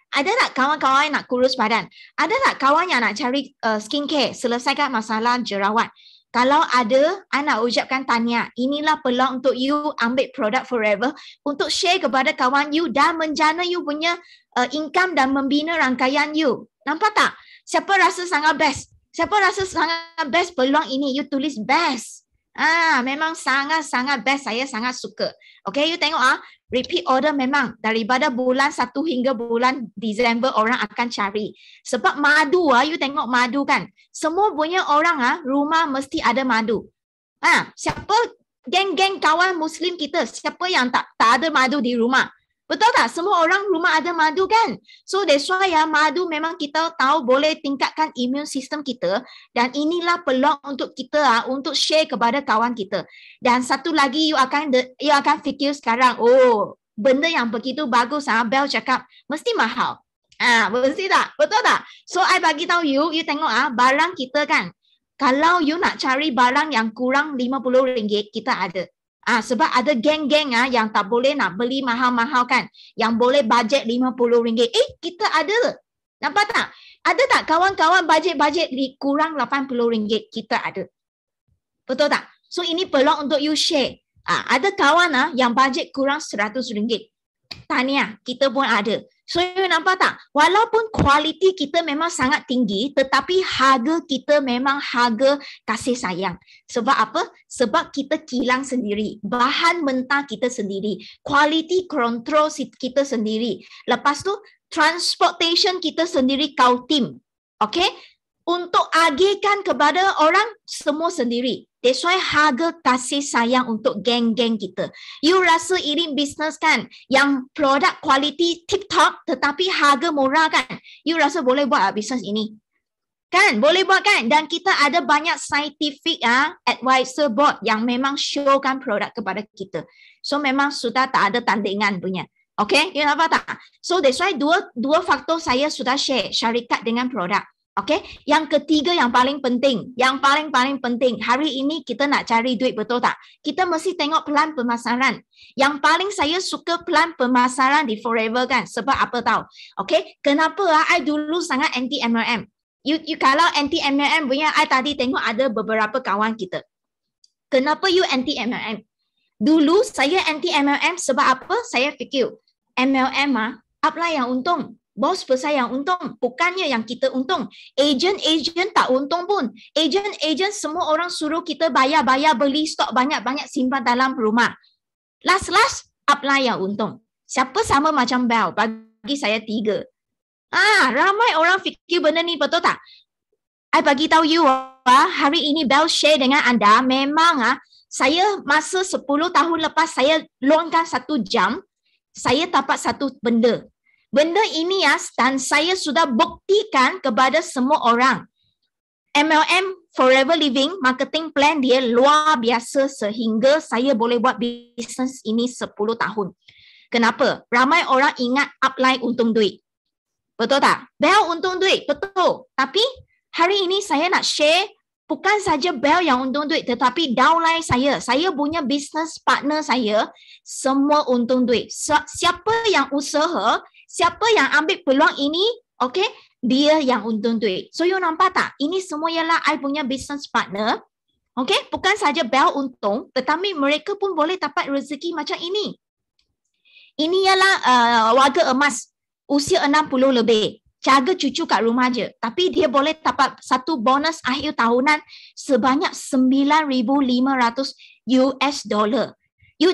Ada tak kawan-kawan yang nak kurus badan? Ada tak kawan yang nak cari skincare, selesaikan masalah jerawat? Kalau ada, I nak ucapkan tahniah. Inilah peluang untuk you ambil produk Forever untuk share kepada kawan you dan menjana you punya income dan membina rangkaian you. Nampak tak? Siapa rasa sangat best? Siapa rasa sangat best peluang ini? You tulis best. Memang sangat-sangat best. Saya sangat suka. Okay, you tengok repeat order memang daripada bulan 1 hingga bulan Disember orang akan cari. Sebab madu you tengok madu kan. Semua punya orang rumah mesti ada madu. Siapa geng-geng kawan Muslim kita, siapa yang tak ada madu di rumah? Betul tak? Semua orang rumah ada madu kan? So that's why madu memang kita tahu boleh tingkatkan immune system kita dan inilah peluang untuk kita untuk share kepada kawan kita. Dan satu lagi you akan fikir sekarang, benda yang begitu bagus Bel cakap mesti mahal. Mesti tak? Betul tak? So I bagi tahu you tengok barang kita kan. Kalau you nak cari barang yang kurang RM50 kita ada. Sebab ada geng-geng yang tak boleh nak beli mahal-mahal kan. Yang boleh bajet RM50. Kita ada. Nampak tak? Ada tak kawan-kawan bajet-bajet kurang RM80? Kita ada. Betul tak? So ini peluang untuk you share. Ada kawan yang bajet kurang RM100. Tahniah, kita pun ada. So you nampak tak? Walaupun kualiti kita memang sangat tinggi, tetapi harga kita memang harga kasih sayang. Sebab apa? Sebab kita kilang sendiri. Bahan mentah kita sendiri. Quality control kita sendiri. Lepas tu, transportation kita sendiri kau tim. Okay? Untuk agihkan kepada orang, semua sendiri. That's why harga kasih sayang untuk geng-geng kita. You rasa ini bisnes kan? Yang produk quality TikTok tetapi harga murah kan? You rasa boleh buat bisnes ini? Kan? Boleh buat kan? Dan kita ada banyak scientific advisor board yang memang showkan produk kepada kita. So memang sudah tak ada tandingan punya. Okay? You nampak tak? So that's why dua faktor saya sudah share. Syarikat dengan produk. Okay, yang ketiga yang paling penting, yang paling penting, hari ini kita nak cari duit, betul tak? Kita mesti tengok pelan pemasaran. Yang paling saya suka pelan pemasaran di Forever kan, sebab apa tahu? Okay, kenapa I dulu sangat anti MLM? You kalau anti MLM punya, I tadi tengok ada beberapa kawan kita. Kenapa you anti MLM? Dulu saya anti MLM sebab apa? Saya fikir MLM uplah yang untung. Bos besar yang untung, bukannya yang kita untung. Agent tak untung pun. Agent semua orang suruh kita bayar beli stok banyak-banyak simpan dalam rumah. Last upline yang untung. Siapa sama macam Bel? Bagi saya 3. Ramai orang fikir benda ni, betul tak? I bagi tahu you hari ini Bel share dengan anda, memang saya masa 10 tahun lepas saya luangkan 1 jam, saya dapat satu benda. Benda ini dan saya sudah buktikan kepada semua orang. MLM Forever Living marketing plan dia luar biasa sehingga saya boleh buat bisnes ini 10 tahun. Kenapa? Ramai orang ingat upline untung duit. Betul tak? Bel untung duit, betul. Tapi hari ini saya nak share bukan saja Bel yang untung duit tetapi downline saya punya bisnes partner saya semua untung duit. Siapa yang usaha, siapa yang ambil peluang ini, okay, dia yang untung duit. So you nampak tak? Ini semua ialah I punya business partner. Okay, bukan saja Bel untung, tetapi mereka pun boleh dapat rezeki macam ini. Ini ialah warga emas, usia 60 lebih. Jaga cucu kat rumah je. Tapi dia boleh dapat satu bonus akhir tahunan sebanyak $9,500. You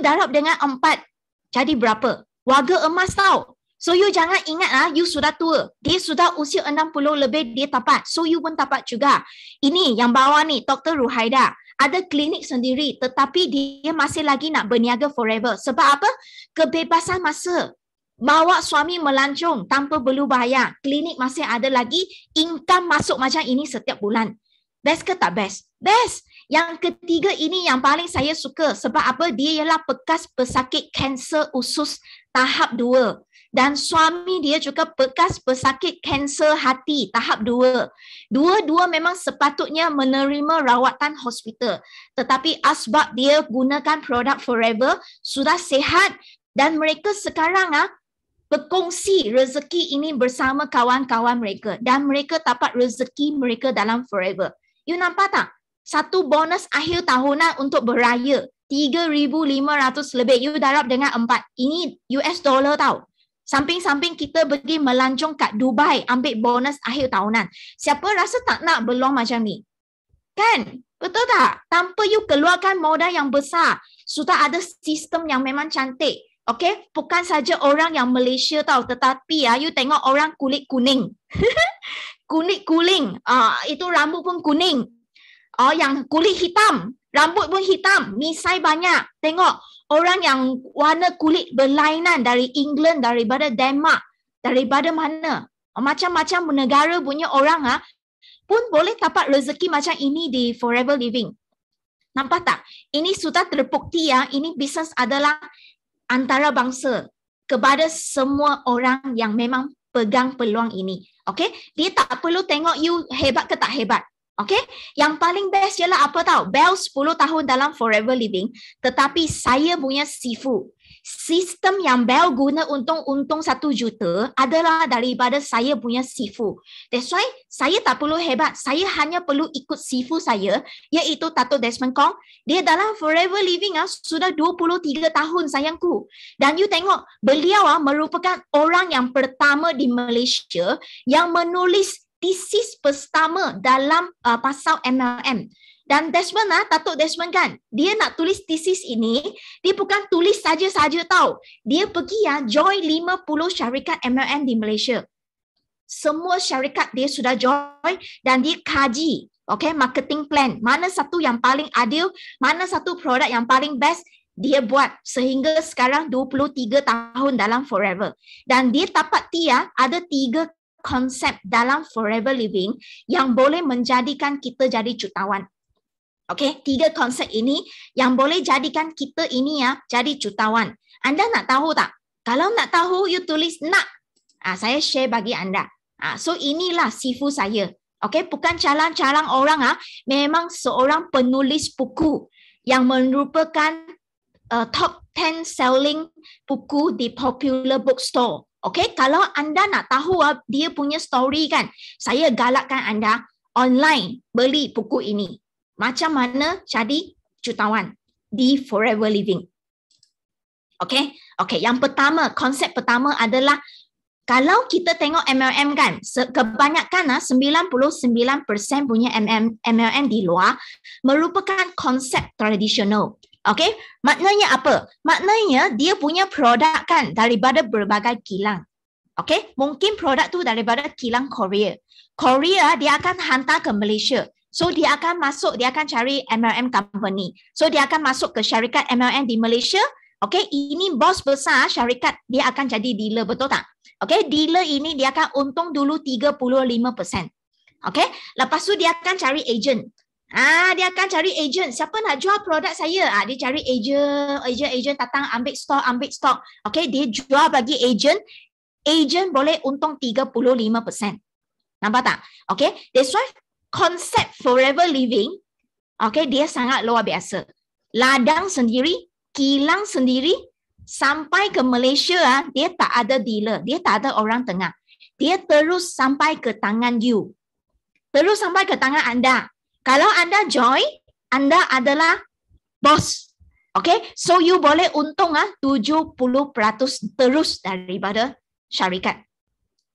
darab dengan 4, jadi berapa? Warga emas tahu. So you jangan ingat you sudah tua. Dia sudah usia 60 lebih dia dapat. So you pun dapat juga. Ini yang bawah ni Dr. Ruhaida. Ada klinik sendiri tetapi dia masih lagi nak berniaga Forever. Sebab apa? Kebebasan masa. Bawa suami melancong tanpa perlu bayar. Klinik masih ada lagi. Income masuk macam ini setiap bulan. Best ke tak best? Best. Yang ketiga ini yang paling saya suka. Sebab apa? Dia ialah bekas pesakit kanser usus tahap 2. Dan suami dia juga bekas pesakit kanser hati tahap 2. Dua-dua memang sepatutnya menerima rawatan hospital. Tetapi asbab dia gunakan produk Forever, sudah sihat dan mereka sekarang berkongsi rezeki ini bersama kawan-kawan mereka. Dan mereka dapat rezeki mereka dalam Forever. You nampak tak? Satu bonus akhir tahunan untuk beraya. 3,500 lebih. You darab dengan 4. Ini US dollar tau. Samping-samping kita pergi melancong kat Dubai ambil bonus akhir tahunan. Siapa rasa tak nak berluang macam ni? Kan? Betul tak? Tanpa you keluarkan modal yang besar. Sudah ada sistem yang memang cantik. Okay? Bukan saja orang yang Malaysia tau. Tetapi you tengok orang kulit kuning. Kulit kuning. Itu rambut pun kuning. Yang kulit hitam. Rambut pun hitam. Misai banyak. Tengok. Orang yang warna kulit berlainan dari England, daripada Denmark, daripada mana. Macam-macam negara punya orang pun boleh dapat rezeki macam ini di Forever Living. Nampak tak? Ini sudah terbukti ini bisnes adalah antarabangsa kepada semua orang yang memang pegang peluang ini. Okay? Dia tak perlu tengok you hebat ke tak hebat. Okay? Yang paling best ialah apa tahu? Bel 10 tahun dalam Forever Living. Tetapi saya punya sifu. Sistem yang Bel guna untung 1 juta adalah daripada saya punya sifu. That's why saya tak perlu hebat. Saya hanya perlu ikut sifu saya, iaitu Dato' Desmond Kong. Dia dalam Forever Living sudah 23 tahun sayangku. Dan you tengok, beliau merupakan orang yang pertama di Malaysia yang menulis tesis pertama dalam pasal MLM. Dan Desmond, Dato' Desmond kan, dia nak tulis tesis ini, dia bukan tulis saja-saja tau. Dia pergi join 50 syarikat MLM di Malaysia. Semua syarikat dia sudah join dan dia kaji, okay, marketing plan. Mana satu yang paling adil, mana satu produk yang paling best, dia buat sehingga sekarang 23 tahun dalam Forever. Dan dia dapat ada 3 konsep dalam Forever Living yang boleh menjadikan kita jadi jutawan. Okey, 3 konsep ini yang boleh jadikan kita ini jadi jutawan. Anda nak tahu tak? Kalau nak tahu, you tulis nak. Saya share bagi anda. So inilah sifu saya. Okey, bukan calang-calang orang memang seorang penulis buku yang merupakan top 10 selling buku di popular bookstore. Okay, kalau anda nak tahu dia punya story kan, saya galakkan anda online beli buku ini. Macam mana jadi jutawan di Forever Living. Okay, yang pertama, konsep pertama adalah kalau kita tengok MLM kan, kebanyakan 99% punya MLM di luar merupakan konsep tradisional. Okay, maknanya apa? Maknanya dia punya produk kan daripada berbagai kilang. Okay, mungkin produk tu daripada kilang Korea. Korea dia akan hantar ke Malaysia. So dia akan masuk, dia akan cari MLM company. So dia akan masuk ke syarikat MLM di Malaysia. Okay, ini bos besar syarikat, dia akan jadi dealer, betul tak? Okay, dealer ini dia akan untung dulu 35%. Okay, lepas tu dia akan cari agent. Dia akan cari agent. Siapa nak jual produk saya? Dia cari agent datang ambil stok. Okay, dia jual bagi agent. Agent boleh untung 35%. Nampak tak? Okay, that's why konsep Forever Living, okay, dia sangat luar biasa. Ladang sendiri, kilang sendiri, sampai ke Malaysia, dia tak ada dealer. Dia tak ada orang tengah. Dia terus sampai ke tangan you. Terus sampai ke tangan anda. Kalau anda join, anda adalah bos. Okay, so you boleh untung 70% terus daripada syarikat.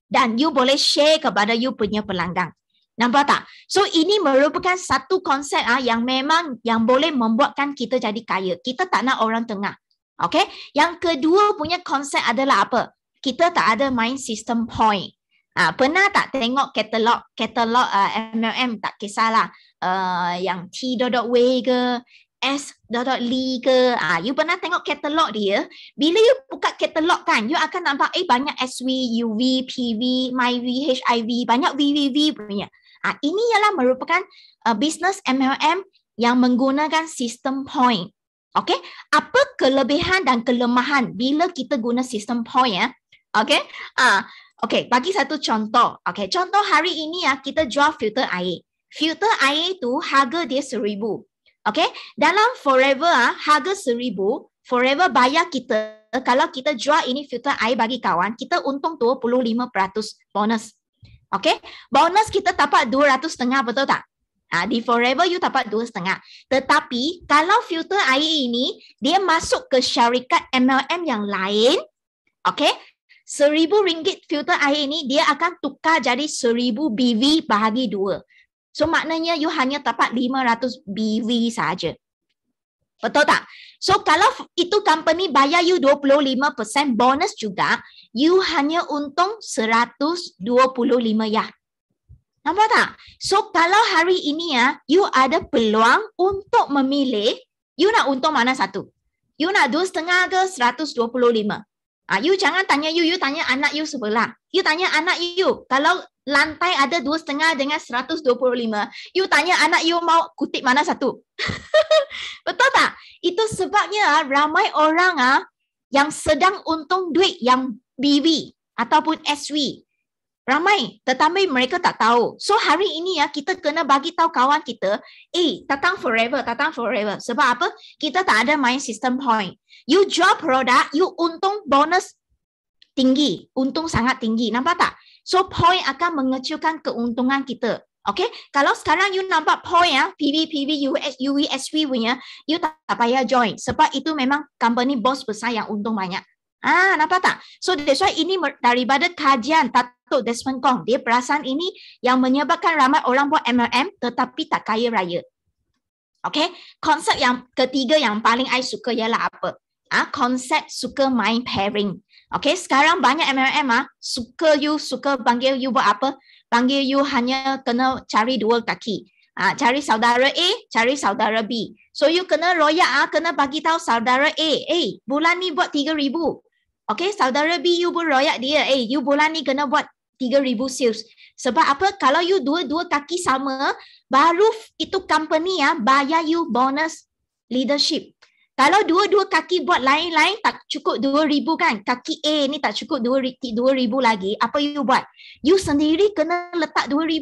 Dan you boleh share kepada you punya pelanggan. Nampak tak? So ini merupakan satu konsep yang memang yang boleh membuatkan kita jadi kaya. Kita tak nak orang tengah. Okay, yang kedua punya konsep adalah apa? Kita tak ada main sistem point. Pernah tak tengok katalog MLM, tak kisahlah yang T.W ke, S.Lee ke. You pernah tengok katalog dia. Bila you buka katalog kan, you akan nampak banyak SV, UV, PV, MyV, HIV, banyak VVV punya. Ini ialah merupakan business MLM yang menggunakan sistem point. Okay, apa kelebihan dan kelemahan bila kita guna sistem point ya? Okay, okay, bagi satu contoh. Okay, contoh hari ini kita jual filter air. Filter air tu harga dia 1,000. Okay, dalam forever harga 1,000, forever bayar kita, kalau kita jual ini filter air bagi kawan, kita untung 25% bonus. Okay, bonus kita dapat 200.5, betul tak? Di forever you dapat 2,5. Tetapi kalau filter air ini, dia masuk ke syarikat MLM yang lain, okay, RM1,000 filter air ini, dia akan tukar jadi 1,000 BV bahagi 2. So maknanya you hanya dapat 500 BV saja. Betul tak? So kalau itu company bayar you 25% bonus juga, you hanya untung 125 ya. Nampak tak? So kalau hari ini you ada peluang untuk memilih, you nak untung mana satu? You nak 2,5 ke 125? You jangan tanya you tanya anak you sebelah. You tanya anak you, kalau lantai ada 2,5 dengan 125, you tanya anak you mau kutip mana satu? Betul tak? Itu sebabnya ramai orang yang sedang untung duit yang BV ataupun SV. Ramai, tetapi mereka tak tahu. So hari ini kita kena bagi tahu kawan kita, datang forever. Sebab apa? Kita tak ada main sistem point. You jual produk, you untung bonus tinggi, untung sangat tinggi. Nampak tak? So point akan mengecilkan keuntungan kita. Okay? Kalau sekarang you nampak point PV, UV, SV punya, you tak payah join. Sebab itu memang company bos besar yang untung banyak. Nampak tak? So that's why ini daripada kajian Datuk Desmond Kong. Dia perasan ini yang menyebabkan ramai orang buat MLM tetapi tak kaya raya. Okay? Konsep yang ketiga yang paling I suka ialah apa? Konsep suka main pairing. Okay, sekarang banyak MLM suka panggil you buat apa? Panggil you hanya kena cari dua kaki. Cari saudara A, cari saudara B. So you kena royak, kena bagi tahu saudara A, bulan ni buat 3,000. Okay, saudara B you pun royak dia, you bulan ni kena buat 3,000 sales. Sebab apa? Kalau you dua kaki sama, baru itu company bayar you bonus leadership. Kalau dua kaki buat lain-lain tak cukup 2,000 kan? Kaki A ni tak cukup 2,000 lagi. Apa you buat? You sendiri kena letak 2,000.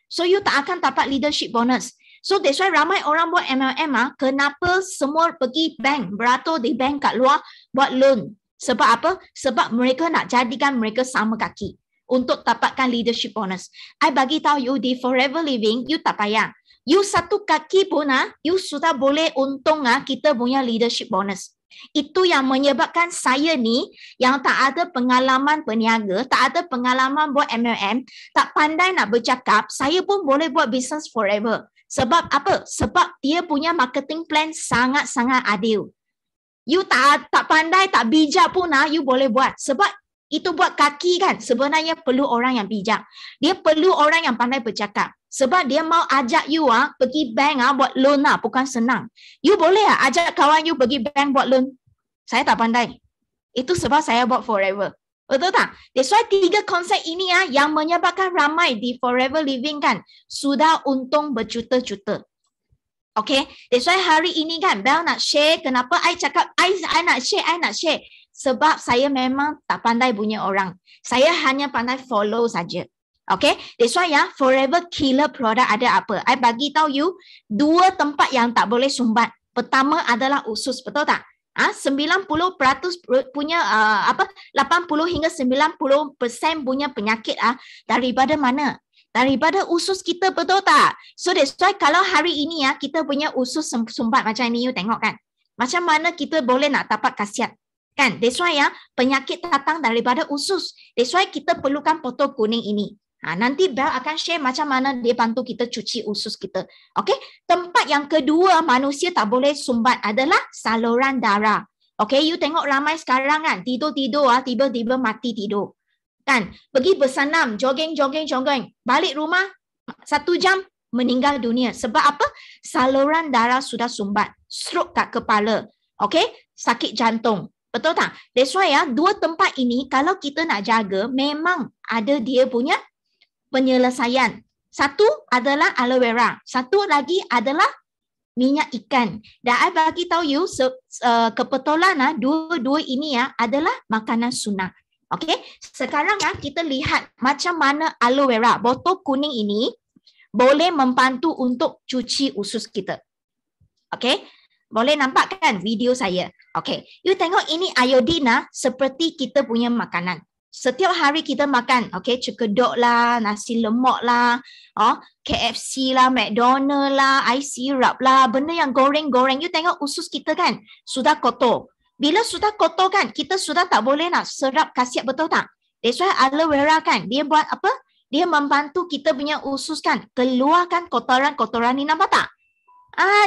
So you tak akan dapat leadership bonus. So that's why ramai orang buat MLM kenapa semua pergi bank, beratur di bank kat luar buat loan. Sebab apa? Sebab mereka nak jadikan mereka sama kaki untuk dapatkan leadership bonus. I bagi tahu you di Forever Living, you tak payah. You satu kaki pun you sudah boleh untung kita punya leadership bonus. Itu yang menyebabkan saya ni yang tak ada pengalaman peniaga, tak ada pengalaman buat MLM, tak pandai nak bercakap, saya pun boleh buat business forever. Sebab apa? Sebab dia punya marketing plan sangat-sangat adil. You tak pandai, tak bijak pun you boleh buat. Sebab itu buat kaki kan, sebenarnya perlu orang yang bijak. Dia perlu orang yang pandai bercakap. Sebab dia mau ajak you pergi bank buat loan bukan senang. You boleh ajak kawan you pergi bank buat loan. Saya tak pandai. Itu sebab saya buat forever. Betul tak? That's why 3 konsep ini yang menyebabkan ramai di Forever Living kan sudah untung berjuta-juta. Okay? That's why hari ini kan Bel nak share. Kenapa I cakap I nak share. Sebab saya memang tak pandai punya orang. Saya hanya pandai follow saja. Okay, that's why Forever Killer product ada apa? I bagi tahu you 2 tempat yang tak boleh sumbat. Pertama adalah usus, betul tak? 90% punya 80 hingga 90% punya penyakit daripada mana? Daripada usus kita, betul tak? So that's why kalau hari ini kita punya usus sumbat macam ni, you tengok kan? Macam mana kita boleh nak dapat khasiat? Kan? That's why penyakit datang daripada usus. That's why kita perlukan botol kuning ini. Nanti Bel akan share macam mana dia bantu kita cuci usus kita. Okay? Tempat yang kedua manusia tak boleh sumbat adalah saluran darah. Okay? You tengok ramai sekarang kan, tidur-tidur tiba-tiba mati tidur. Kan? Pergi bersenam, jogging. Balik rumah 1 jam meninggal dunia. Sebab apa? Saluran darah sudah sumbat. stroke kat kepala. Okay, sakit jantung. Betul tak? That's why ya, dua tempat ini kalau kita nak jaga, memang ada dia punya penyelesaian. Satu adalah aloe vera. Satu lagi adalah minyak ikan. Dan I bagi tahu you, kebetulan dua-dua ini adalah makanan sunnah. Okay, sekarang kita lihat macam mana aloe vera. Botol kuning ini boleh membantu untuk cuci usus kita. Okay, boleh nampak kan video saya? Okay, you tengok ini iodine seperti kita punya makanan. Setiap hari kita makan, okay, cekedok lah, nasi lemak lah, KFC lah, McDonald lah, ice syrup lah, benda yang goreng-goreng. You tengok usus kita kan, sudah kotor. Bila sudah kotor kan, kita sudah tak boleh nak serap khasiat, betul tak? That's why aloe vera kan, dia buat apa? Dia membantu kita punya usus kan, keluarkan kotoran-kotoran ni, nampak tak?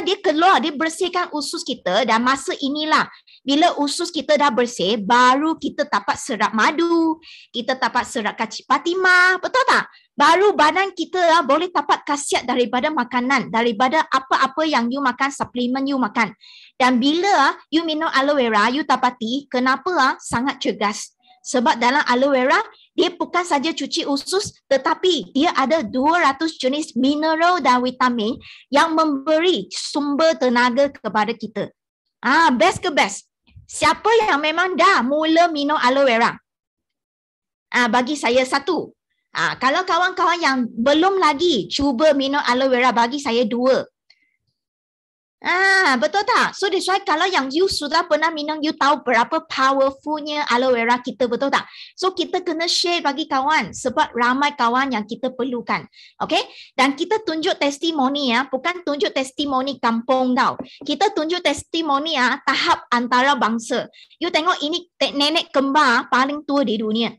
Dia keluar, dia bersihkan usus kita, dan masa inilah bila usus kita dah bersih, baru kita dapat serap madu, kita dapat serap kacip Fatimah, betul tak? Baru badan kita boleh dapat khasiat daripada makanan, daripada apa-apa yang you makan, suplemen you makan. Dan bila you minum aloe vera, you dapati kenapa sangat cergas. Sebab dalam aloe vera, dia bukan saja cuci usus, tetapi dia ada 200 jenis mineral dan vitamin yang memberi sumber tenaga kepada kita. Best ke best? Siapa yang memang dah mula minum aloe vera? Bagi saya satu. Kalau kawan-kawan yang belum lagi cuba minum aloe vera, bagi saya 2. Betul tak? So that's why kalau yang you sudah pernah minum, you tahu berapa powerfulnya aloe vera kita, betul tak? So kita kena share bagi kawan sebab ramai kawan yang kita perlukan. Okay? Dan kita tunjuk testimoni bukan tunjuk testimoni kampung tau. Kita tunjuk testimoni tahap antara bangsa. You tengok ini nenek kembar paling tua di dunia.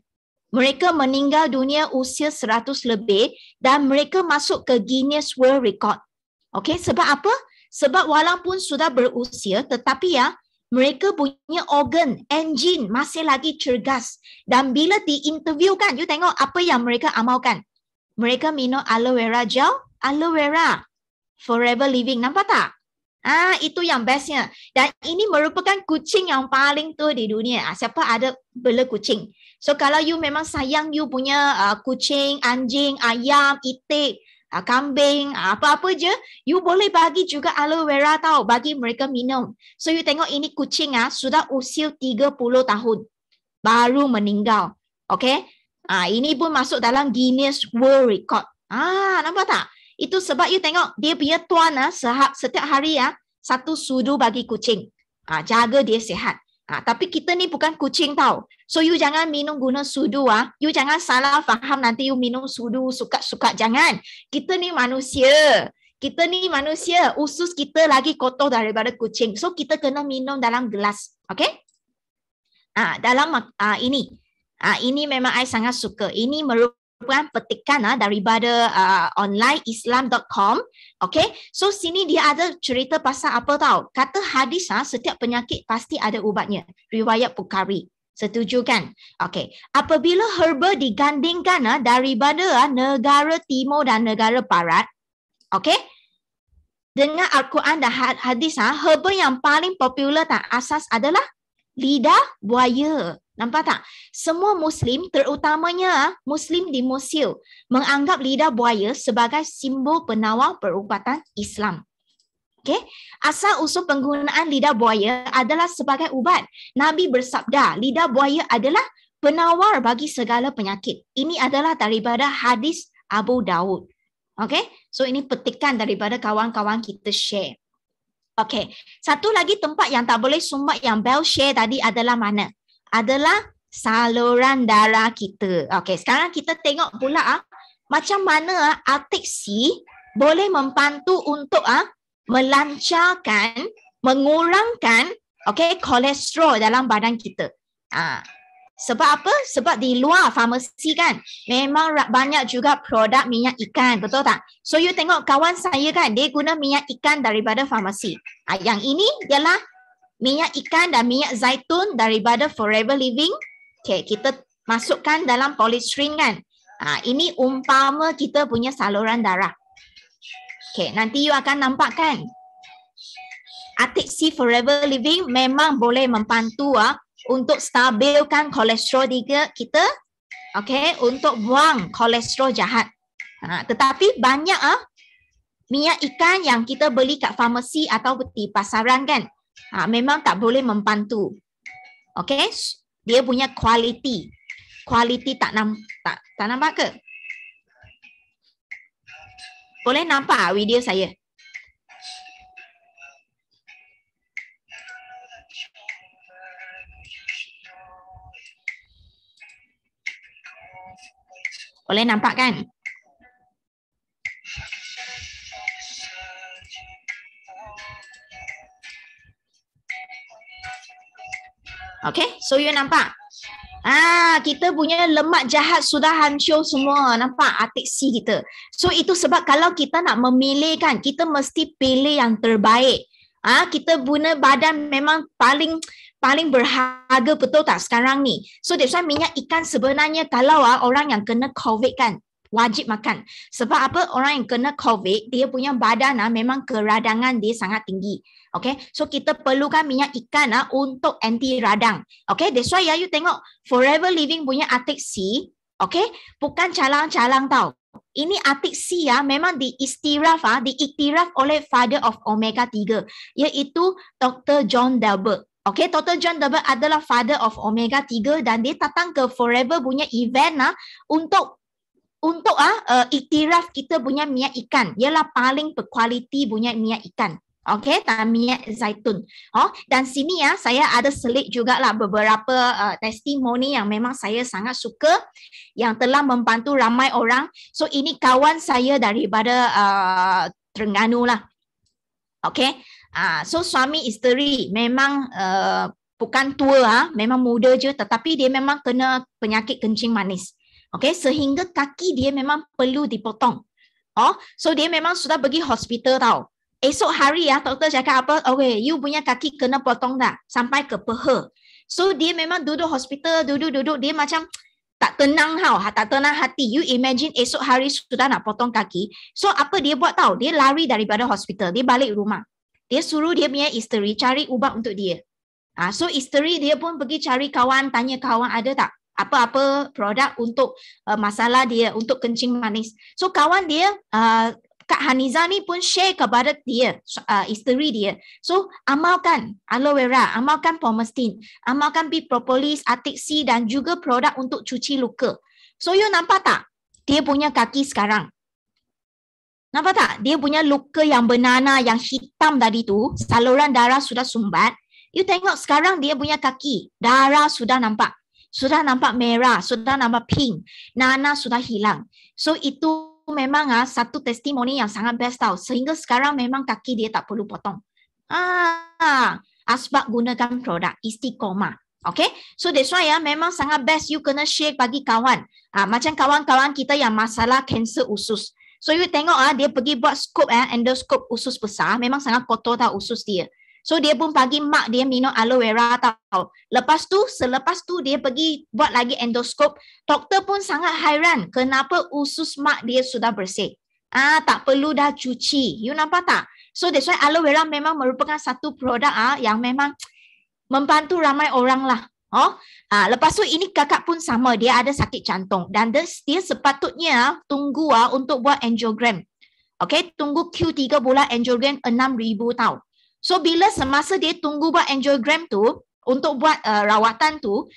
Mereka meninggal dunia usia 100 lebih dan mereka masuk ke Guinness World Record. Okay? Sebab apa? Sebab walaupun sudah berusia, tetapi mereka punya organ, engine masih lagi cergas. Dan bila diinterview kan, you tengok apa yang mereka amalkan. Mereka minum aloe vera gel, aloe vera forever living. Nampak tak? Itu yang bestnya. Dan ini merupakan kucing yang paling tua di dunia. Siapa ada bela kucing? So kalau you memang sayang you punya kucing, anjing, ayam, itik, kambing, apa-apa je, you boleh bagi juga aloe vera tau, bagi mereka minum. So you tengok ini kucing sudah usia 30 tahun baru meninggal. Okay? Ini pun masuk dalam Guinness World Record. Nampak tak? Itu sebab you tengok dia punya tuan setiap hari 1 sudu bagi kucing. Jaga dia sihat. Tapi kita ni bukan kucing tau. So you jangan minum guna sudu. You jangan salah faham nanti you minum sudu suka-suka. Jangan. Kita ni manusia. Kita ni manusia. Usus kita lagi kotor daripada kucing. So kita kena minum dalam gelas. Okay? Dalam ini. Ini memang I sangat suka. Ini merupakan petikan daripada online islam.com. Okay, so sini dia ada cerita pasal apa tahu? Kata hadis setiap penyakit pasti ada ubatnya. Riwayat Bukhari. Setuju kan? Okay, apabila herba digandingkan daripada negara timur dan negara barat, okay, dengan Al-Quran dan hadis, herba yang paling popular dan asas adalah lidah buaya. Nampak tak? Semua Muslim, terutamanya Muslim di Mesir, menganggap lidah buaya sebagai simbol penawar perubatan Islam. Okay? Asal usul penggunaan lidah buaya adalah sebagai ubat. Nabi bersabda, lidah buaya adalah penawar bagi segala penyakit. Ini adalah daripada hadis Abu Daud. Okay? So ini petikan daripada kawan-kawan kita share. Okay. Satu lagi tempat yang tak boleh sumbat yang Bel share tadi adalah mana? Adalah saluran darah kita. Okey, sekarang kita tengok pula macam mana Artix-C boleh membantu untuk melancarkan, mengurangkan kolesterol dalam badan kita. Sebab apa? Sebab di luar farmasi kan memang banyak juga produk minyak ikan, betul tak? So you tengok kawan saya kan, dia guna minyak ikan daripada farmasi. Yang ini ialah minyak ikan dan minyak zaitun daripada Forever Living. Okay, kita masukkan dalam polystyrene kan. Ini umpama kita punya saluran darah. Okay, nanti you akan nampak kan. Atik C Forever Living memang boleh membantu untuk stabilkan kolesterol kita, okay, untuk buang kolesterol jahat. Tetapi banyak minyak ikan yang kita beli kat farmasi atau di pasaran kan, memang tak boleh membantu. Okay, dia punya kualiti tak nampak ke? Boleh nampak video saya? Boleh nampak kan? Okay, so you nampak? Kita punya lemak jahat sudah hancur semua. Nampak Atik C kita. So itu sebab kalau kita nak memilih kan, kita mesti pilih yang terbaik. Kita guna badan memang paling berharga, betul tak sekarang ni? So that's why minyak ikan sebenarnya kalau orang yang kena COVID kan, wajib makan. Sebab apa? Orang yang kena COVID, dia punya badan memang keradangan dia sangat tinggi. Okay, so kita perlukan minyak ikan untuk anti radang. Okay, that's why you tengok Forever Living punya Atik C, okay, bukan calang-calang tau. Ini Atik C memang diiktiraf oleh Father of Omega 3, iaitu Dr. John Delbert. Okay, Dr. John Delbert adalah Father of Omega 3 dan dia datang ke Forever punya event untuk iktiraf kita punya minyak ikan. Ialah paling berkualiti punya minyak ikan. Okay, minyak zaitun. Dan sini saya ada selit jugalah beberapa testimoni yang memang saya sangat suka, yang telah membantu ramai orang. So ini kawan saya daripada Terengganu lah. Okay, so suami isteri memang bukan tua, memang muda je, tetapi dia memang kena penyakit kencing manis. Okay, sehingga kaki dia memang perlu dipotong. So dia memang sudah pergi hospital tau. Esok hari doktor cakap apa? Okay, you punya kaki kena potong dah sampai ke peha. So dia memang duduk hospital, duduk dia macam tak tenang tak tenang hati. You imagine esok hari sudah nak potong kaki. So apa dia buat tahu? Dia lari daripada hospital, dia balik rumah. Dia suruh dia punya isteri cari ubat untuk dia. So isteri dia pun pergi cari kawan, tanya kawan ada tak apa-apa produk untuk masalah dia, untuk kencing manis. So kawan dia Kak Haniza ni pun share kepada dia, isteri dia. So amalkan aloe vera, amalkan Pomestin, amalkan bee propolis, Atik C dan juga produk untuk cuci luka. So you nampak tak? Dia punya kaki sekarang. Nampak tak? Dia punya luka yang bernanah, yang hitam tadi tu, saluran darah sudah sumbat. You tengok sekarang dia punya kaki, darah sudah nampak. Sudah nampak merah, sudah nampak pink. Nanah sudah hilang. So itu memang satu testimoni yang sangat best tau. Sehingga sekarang memang kaki dia tak perlu potong. Sebab gunakan produk Istiqomah. Okay, so that's why memang sangat best you kena share bagi kawan. Macam kawan-kawan kita yang masalah kanser usus. So you tengok dia pergi buat scope endoskop usus besar, memang sangat kotor tau usus dia. So dia pun pagi mak dia minum aloe vera tau. Selepas tu dia pergi buat lagi endoskop. Doktor pun sangat hairan kenapa usus mak dia sudah bersih. Tak perlu dah cuci. You nampak tak? So that's why aloe vera memang merupakan satu produk yang memang membantu ramai orang lah. Lepas tu ini kakak pun sama, dia ada sakit jantung dan dia sepatutnya tunggu untuk buat angiogram. Okay, tunggu Q3 bulan angiogram 6,000 tau. So bila semasa dia tunggu buat angiogram tu, untuk buat rawatan tu,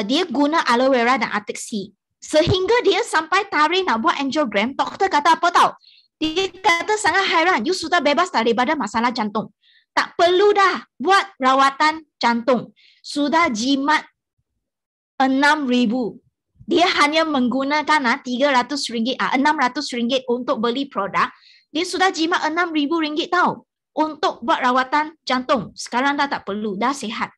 dia guna aloe vera dan Atik C. Sehingga dia sampai tarikh nak buat angiogram, doktor kata apa tau? Dia kata sangat hairan, you sudah bebas daripada masalah jantung. Tak perlu dah buat rawatan jantung. Sudah jimat 6,000. Dia hanya menggunakan RM300, RM600 untuk beli produk. Dia sudah jimat RM6,000 tau. Untuk buat rawatan jantung. Sekarang dah tak perlu, dah sihat.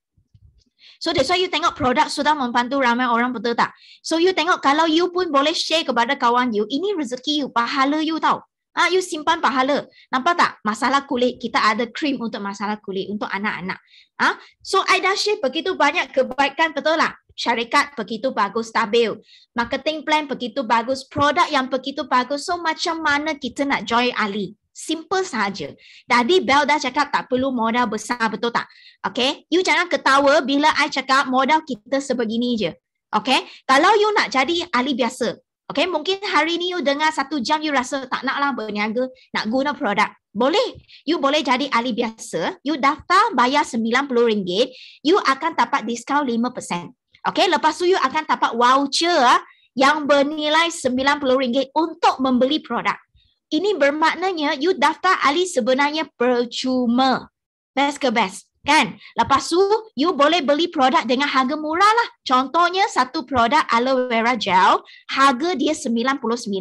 So that's why you tengok produk sudah membantu ramai orang, betul tak? So you tengok kalau you pun boleh share kepada kawan you, ini rezeki you, pahala you tau. You simpan pahala. Nampak tak? Masalah kulit, kita ada krim untuk masalah kulit, untuk anak-anak. So I dah share begitu banyak kebaikan, betul tak? Syarikat begitu bagus, stabil. Marketing plan begitu bagus, produk yang begitu bagus. So macam mana kita nak join Ali? Simple saja. Tadi Bel dah cakap tak perlu modal besar, betul tak? Okay, you jangan ketawa bila I cakap modal kita sebegini je. Okay, kalau you nak jadi ahli biasa, okay, mungkin hari ni you dengar 1 jam you rasa tak nak lah berniaga, nak guna produk. Boleh. You boleh jadi ahli biasa, you daftar bayar RM90, you akan dapat diskaun 5%. Okay, lepas tu you akan dapat voucher yang bernilai RM90 untuk membeli produk. Ini bermaknanya you daftar ahli sebenarnya percuma. Best ke best, kan? Lepas tu you boleh beli produk dengan harga murah lah. Contohnya satu produk aloe vera gel, harga dia RM99.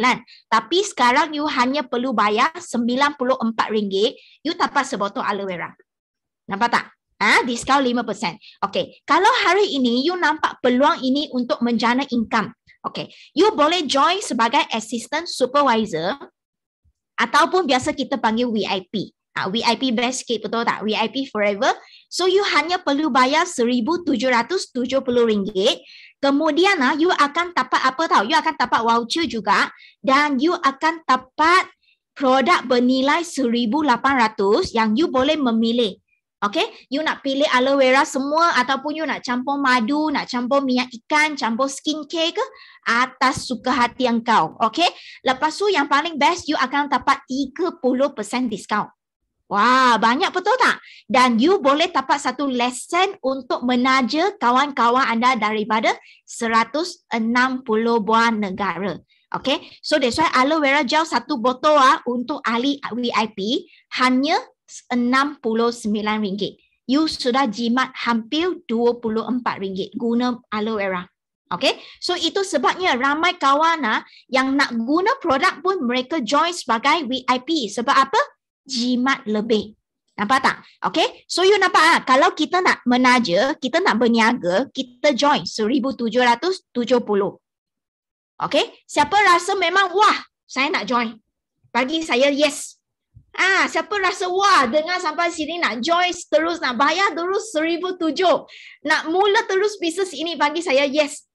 Tapi sekarang you hanya perlu bayar RM94, you dapat sebotol aloe vera. Nampak tak? Diskaun 5%. Okay, kalau hari ini you nampak peluang ini untuk menjana income, okay, you boleh join sebagai assistant supervisor ataupun biasa kita panggil VIP. VIP best sikit, betul tak? VIP forever. So you hanya perlu bayar RM1,770. Kemudian you akan dapat apa tahu? You akan dapat voucher juga dan you akan dapat produk bernilai RM1,800 yang you boleh memilih. Okay, you nak pilih aloe vera semua ataupun you nak campur madu, nak campur minyak ikan, campur skincare ke, atas suka hati engkau. Okay, lepas tu yang paling best, you akan dapat 30% diskaun. Wah, banyak betul tak? Dan you boleh dapat satu lesson untuk menaja kawan-kawan anda daripada 160 buah negara. Okay, so that's why aloe vera gel satu botol untuk ahli VIP hanya RM69. You sudah jimat hampir RM24 guna aloe vera. Okay, so itu sebabnya ramai kawan yang nak guna produk pun mereka join sebagai VIP. Sebab apa? Jimat lebih. Nampak tak? Okay, so you nampak kalau kita nak menaja, kita nak berniaga, kita join RM1,770. Okay, siapa rasa memang wah, saya nak join? Bagi saya yes. Siapa rasa wah dengar sampai sini nak join terus, nak bayar terus RM1,700, nak mula terus bisnes ini, bagi saya yes.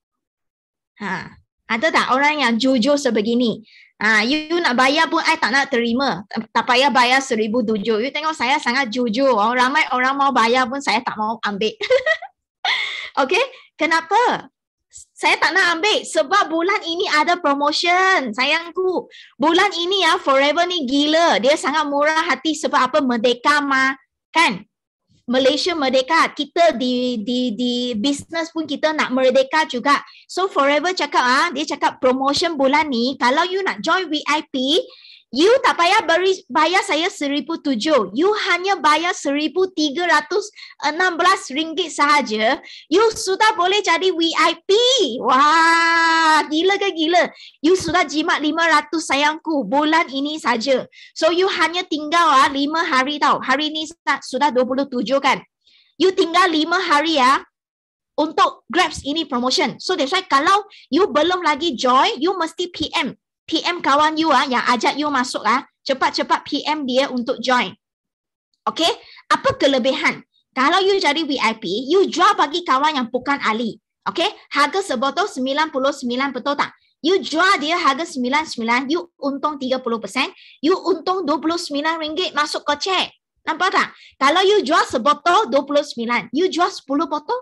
Ada tak orang yang jujur sebegini? You nak bayar pun I tak nak terima, tak payah bayar RM1,700. You tengok saya sangat jujur. Ramai orang mau bayar pun saya tak mau ambil. Okay, kenapa? Saya tak nak ambil sebab bulan ini ada promotion, sayangku. Bulan ini Forever ni gila. Dia sangat murah hati sebab apa? Merdeka kan? Malaysia merdeka. Kita di business pun kita nak merdeka juga. So Forever cakap dia cakap promotion bulan ni, kalau you nak join VIP, you tak payah bayar saya RM1,700. You hanya bayar RM1,316 sahaja. You sudah boleh jadi VIP. Wah, gila ke gila? You sudah jimat 500 sayangku bulan ini saja. So you hanya tinggal 5 hari tau. Hari ni sudah 27 kan? You tinggal 5 hari untuk grabs ini promotion. So that's why kalau you belum lagi join, you mesti PM kawan you yang ajak you masuk cepat-cepat PM dia untuk join. Okay, apa kelebihan? Kalau you jadi VIP, you jual bagi kawan yang bukan ahli. Okay, harga sebotol RM99, betul tak? You jual dia harga RM99, you untung 30%, you untung RM29 masuk kocek. Nampak tak? Kalau you jual sebotol RM29, you jual 10 botol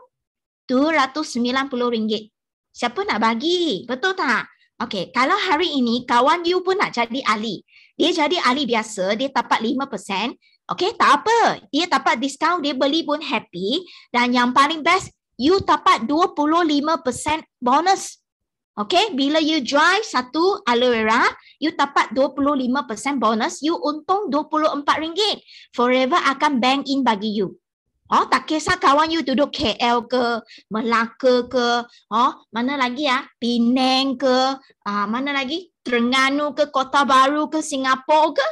RM290. Siapa nak bagi? Betul tak? Okay, kalau hari ini kawan you pun nak jadi ahli. Dia jadi ahli biasa, dia dapat 5%. Okay, tak apa. Dia dapat diskaun, dia beli pun happy. Dan yang paling best, you dapat 25% bonus. Okay, bila you jual satu aloe vera, you dapat 25% bonus, you untung RM24. Forever akan bank in bagi you. Tak kisah kawan you duduk KL ke, Melaka ke, mana lagi Penang ke, mana lagi, Terengganu ke, Kota Baru ke, Singapura ke.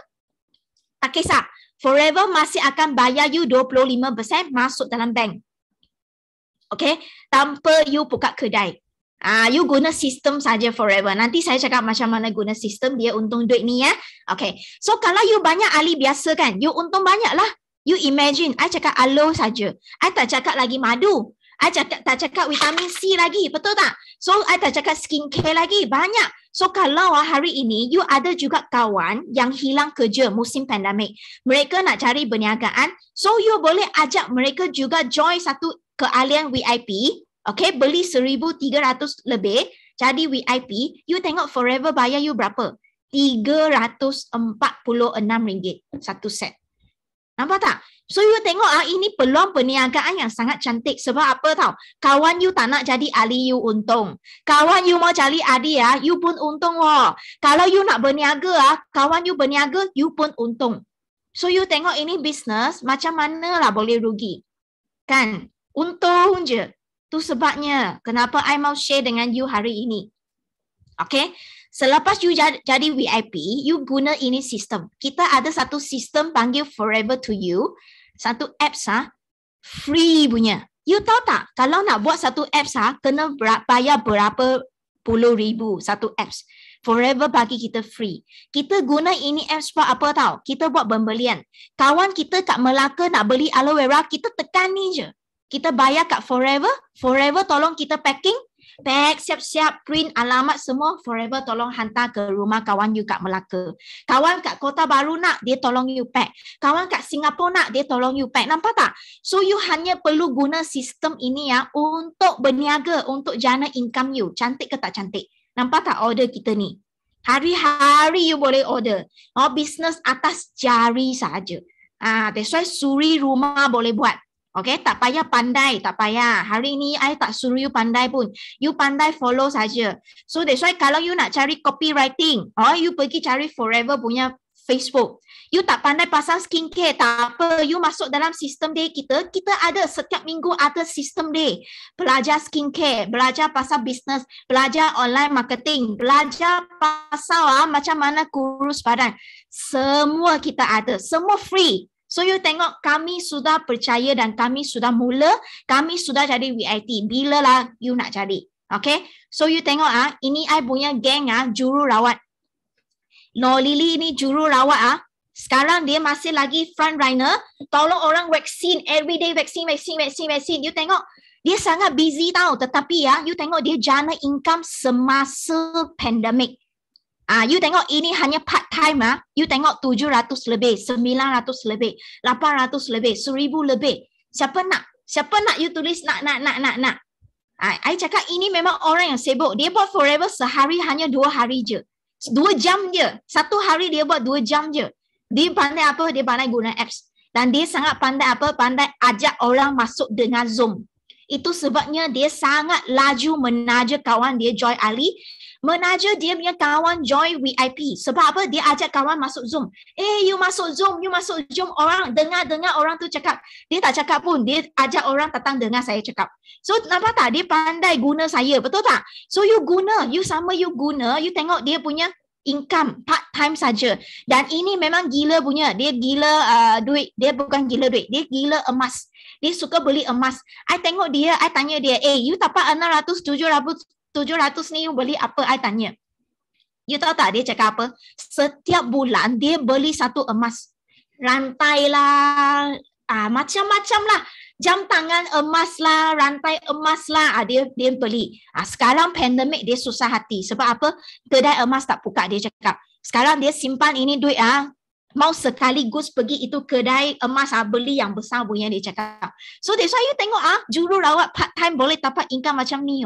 Tak kisah. Forever masih akan bayar you 25% masuk dalam bank. Okay, tanpa you buka kedai. You guna sistem saja Forever. Nanti saya cakap macam mana guna sistem dia untung duit ni Okay, so kalau you banyak ahli biasa kan, you untung banyak lah. You imagine, I cakap aloe saja. I tak cakap lagi madu. I tak cakap vitamin C lagi, betul tak? So, I tak cakap skincare lagi, banyak. So kalau hari ini you ada juga kawan yang hilang kerja musim pandemik, mereka nak cari perniagaan, so you boleh ajak mereka juga join satu keahlian VIP, okay, beli 1,300 lebih, jadi VIP, you tengok forever bayar you berapa? RM346 satu set. Nampak tak? So you tengok ini peluang perniagaan yang sangat cantik. Sebab apa tahu? Kawan you tak nak jadi ahli, you untung. Kawan you mau cari ahli you pun untung. Kalau you nak berniaga kawan you berniaga, you pun untung. So you tengok ini bisnes macam mana lah boleh rugi. Kan? Untung je. Tu sebabnya kenapa I mau share dengan you hari ini. Okay? Selepas you jadi VIP, you guna ini sistem. Kita ada satu sistem panggil Forever to You. Satu apps free punya. You tahu tak? Kalau nak buat satu apps kena bayar berapa puluh ribu satu apps. Forever bagi kita free. Kita guna ini apps buat apa tahu? Kita buat pembelian. Kawan kita kat Melaka nak beli aloe vera, kita tekan ni je. Kita bayar kat Forever. Forever tolong kita packing. Pack, siap-siap, print, alamat semua, Forever tolong hantar ke rumah kawan you kat Melaka. Kawan kat Kota Baru nak, dia tolong you pack. Kawan kat Singapura nak, dia tolong you pack. Nampak tak? So you hanya perlu guna sistem ini untuk berniaga, untuk jana income you. Cantik ke tak cantik? Nampak tak order kita ni? Hari-hari you boleh order. Bisnes atas jari saja. That's why suri rumah boleh buat. Okay, tak payah pandai, tak payah. Hari ni I tak suruh you pandai pun. You pandai follow saja. So that's why kalau you nak cari copywriting, you pergi cari Forever punya Facebook. You tak pandai pasal skincare, tak apa. You masuk dalam sistem day kita. Kita ada setiap minggu ada sistem day. Belajar skincare, belajar pasal bisnes, belajar online marketing, belajar pasal macam mana kurus badan. Semua kita ada, semua free. So you tengok kami sudah percaya dan kami sudah mula, kami sudah jadi VIP. Bila lah you nak jadi. Okay. So you tengok ini I punya geng jururawat. Lili ni jururawat sekarang dia masih lagi frontliner. Tolong orang vaksin, everyday vaksin. You tengok dia sangat busy tau. Tetapi you tengok dia jana income semasa pandemik. You tengok ini hanya part time you tengok 700 lebih, 900 lebih, 800 lebih, 1,000 lebih. Siapa nak you tulis nak. I cakap ini memang orang yang sibuk. Dia buat Forever sehari hanya 2 hari je. 2 jam je. Satu hari dia buat 2 jam je. Dia pandai apa? Dia pandai guna apps. Dan dia sangat pandai apa? Pandai ajak orang masuk dengan Zoom. Itu sebabnya dia sangat laju menaja kawan dia join Ali. Menaja dia punya kawan join VIP. Sebab apa? Dia ajak kawan masuk Zoom. You masuk Zoom. Orang dengar orang tu cakap. Dia tak cakap pun. Dia ajak orang datang dengar saya cakap. So nampak tak? Dia pandai guna saya. Betul tak? So you guna. You guna. You tengok dia punya income part time saja. Dan ini memang gila punya. Dia gila duit. Dia bukan gila duit. Dia gila emas. Dia suka beli emas. I tengok dia. I tanya dia. You dapat 700 ni you beli apa? I tanya. You tahu tak dia cakap apa? Setiap bulan dia beli satu emas. Rantai lah. Macam-macam lah. Jam tangan emas lah. Rantai emas lah. Dia beli. Sekarang pandemik dia susah hati. Sebab apa? Kedai emas tak buka dia cakap. Sekarang dia simpan ini duit mau sekaligus pergi itu kedai emas beli yang besar punya dia cakap. So that's why you tengok jururawat part time boleh dapat income macam ni.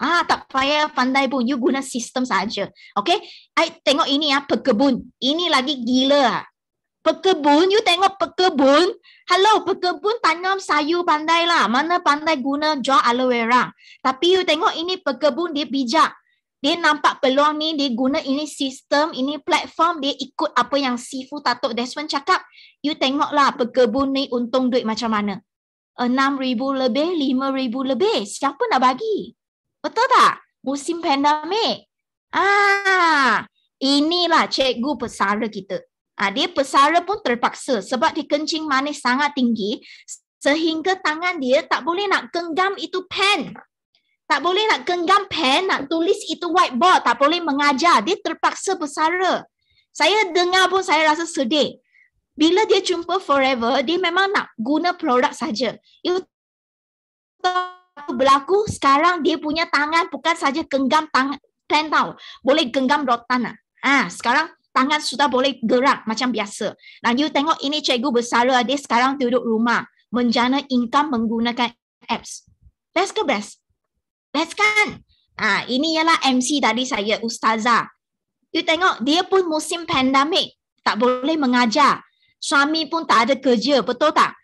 Tak payah pandai pun. You guna sistem saja. Okay. I tengok ini pekebun. Ini lagi gila. Pekebun. You tengok pekebun. Hello, pekebun tanam sayur pandai lah. Mana pandai guna jual aloe vera. Tapi you tengok ini pekebun dia bijak. Dia nampak peluang ni. Dia guna ini sistem. Ini platform. Dia ikut apa yang Sifu Datuk Desmond cakap. You tengoklah pekebun ni untung duit macam mana. 6,000 lebih, 5,000 lebih. Siapa nak bagi? Betul tak? Musim pandemik. Inilah cikgu pesara kita. Dia pesara pun terpaksa sebab dia kencing manis sangat tinggi sehingga tangan dia tak boleh nak genggam itu pen. Tak boleh nak genggam pen, nak tulis itu whiteboard, tak boleh mengajar. Dia terpaksa pesara. Saya dengar pun saya rasa sedih. Bila dia jumpa Forever, dia memang nak guna produk saja. You berlaku sekarang dia punya tangan bukan saja genggam pen tau. Boleh genggam rotan. Sekarang tangan sudah boleh gerak macam biasa. Dan you tengok ini cikgu bersara dia sekarang duduk rumah. Menjana income menggunakan apps. Best ke best? Best kan? Ini ialah MC tadi saya, Ustazah. You tengok dia pun musim pandemik. Tak boleh mengajar. Suami pun tak ada kerja. Betul tak?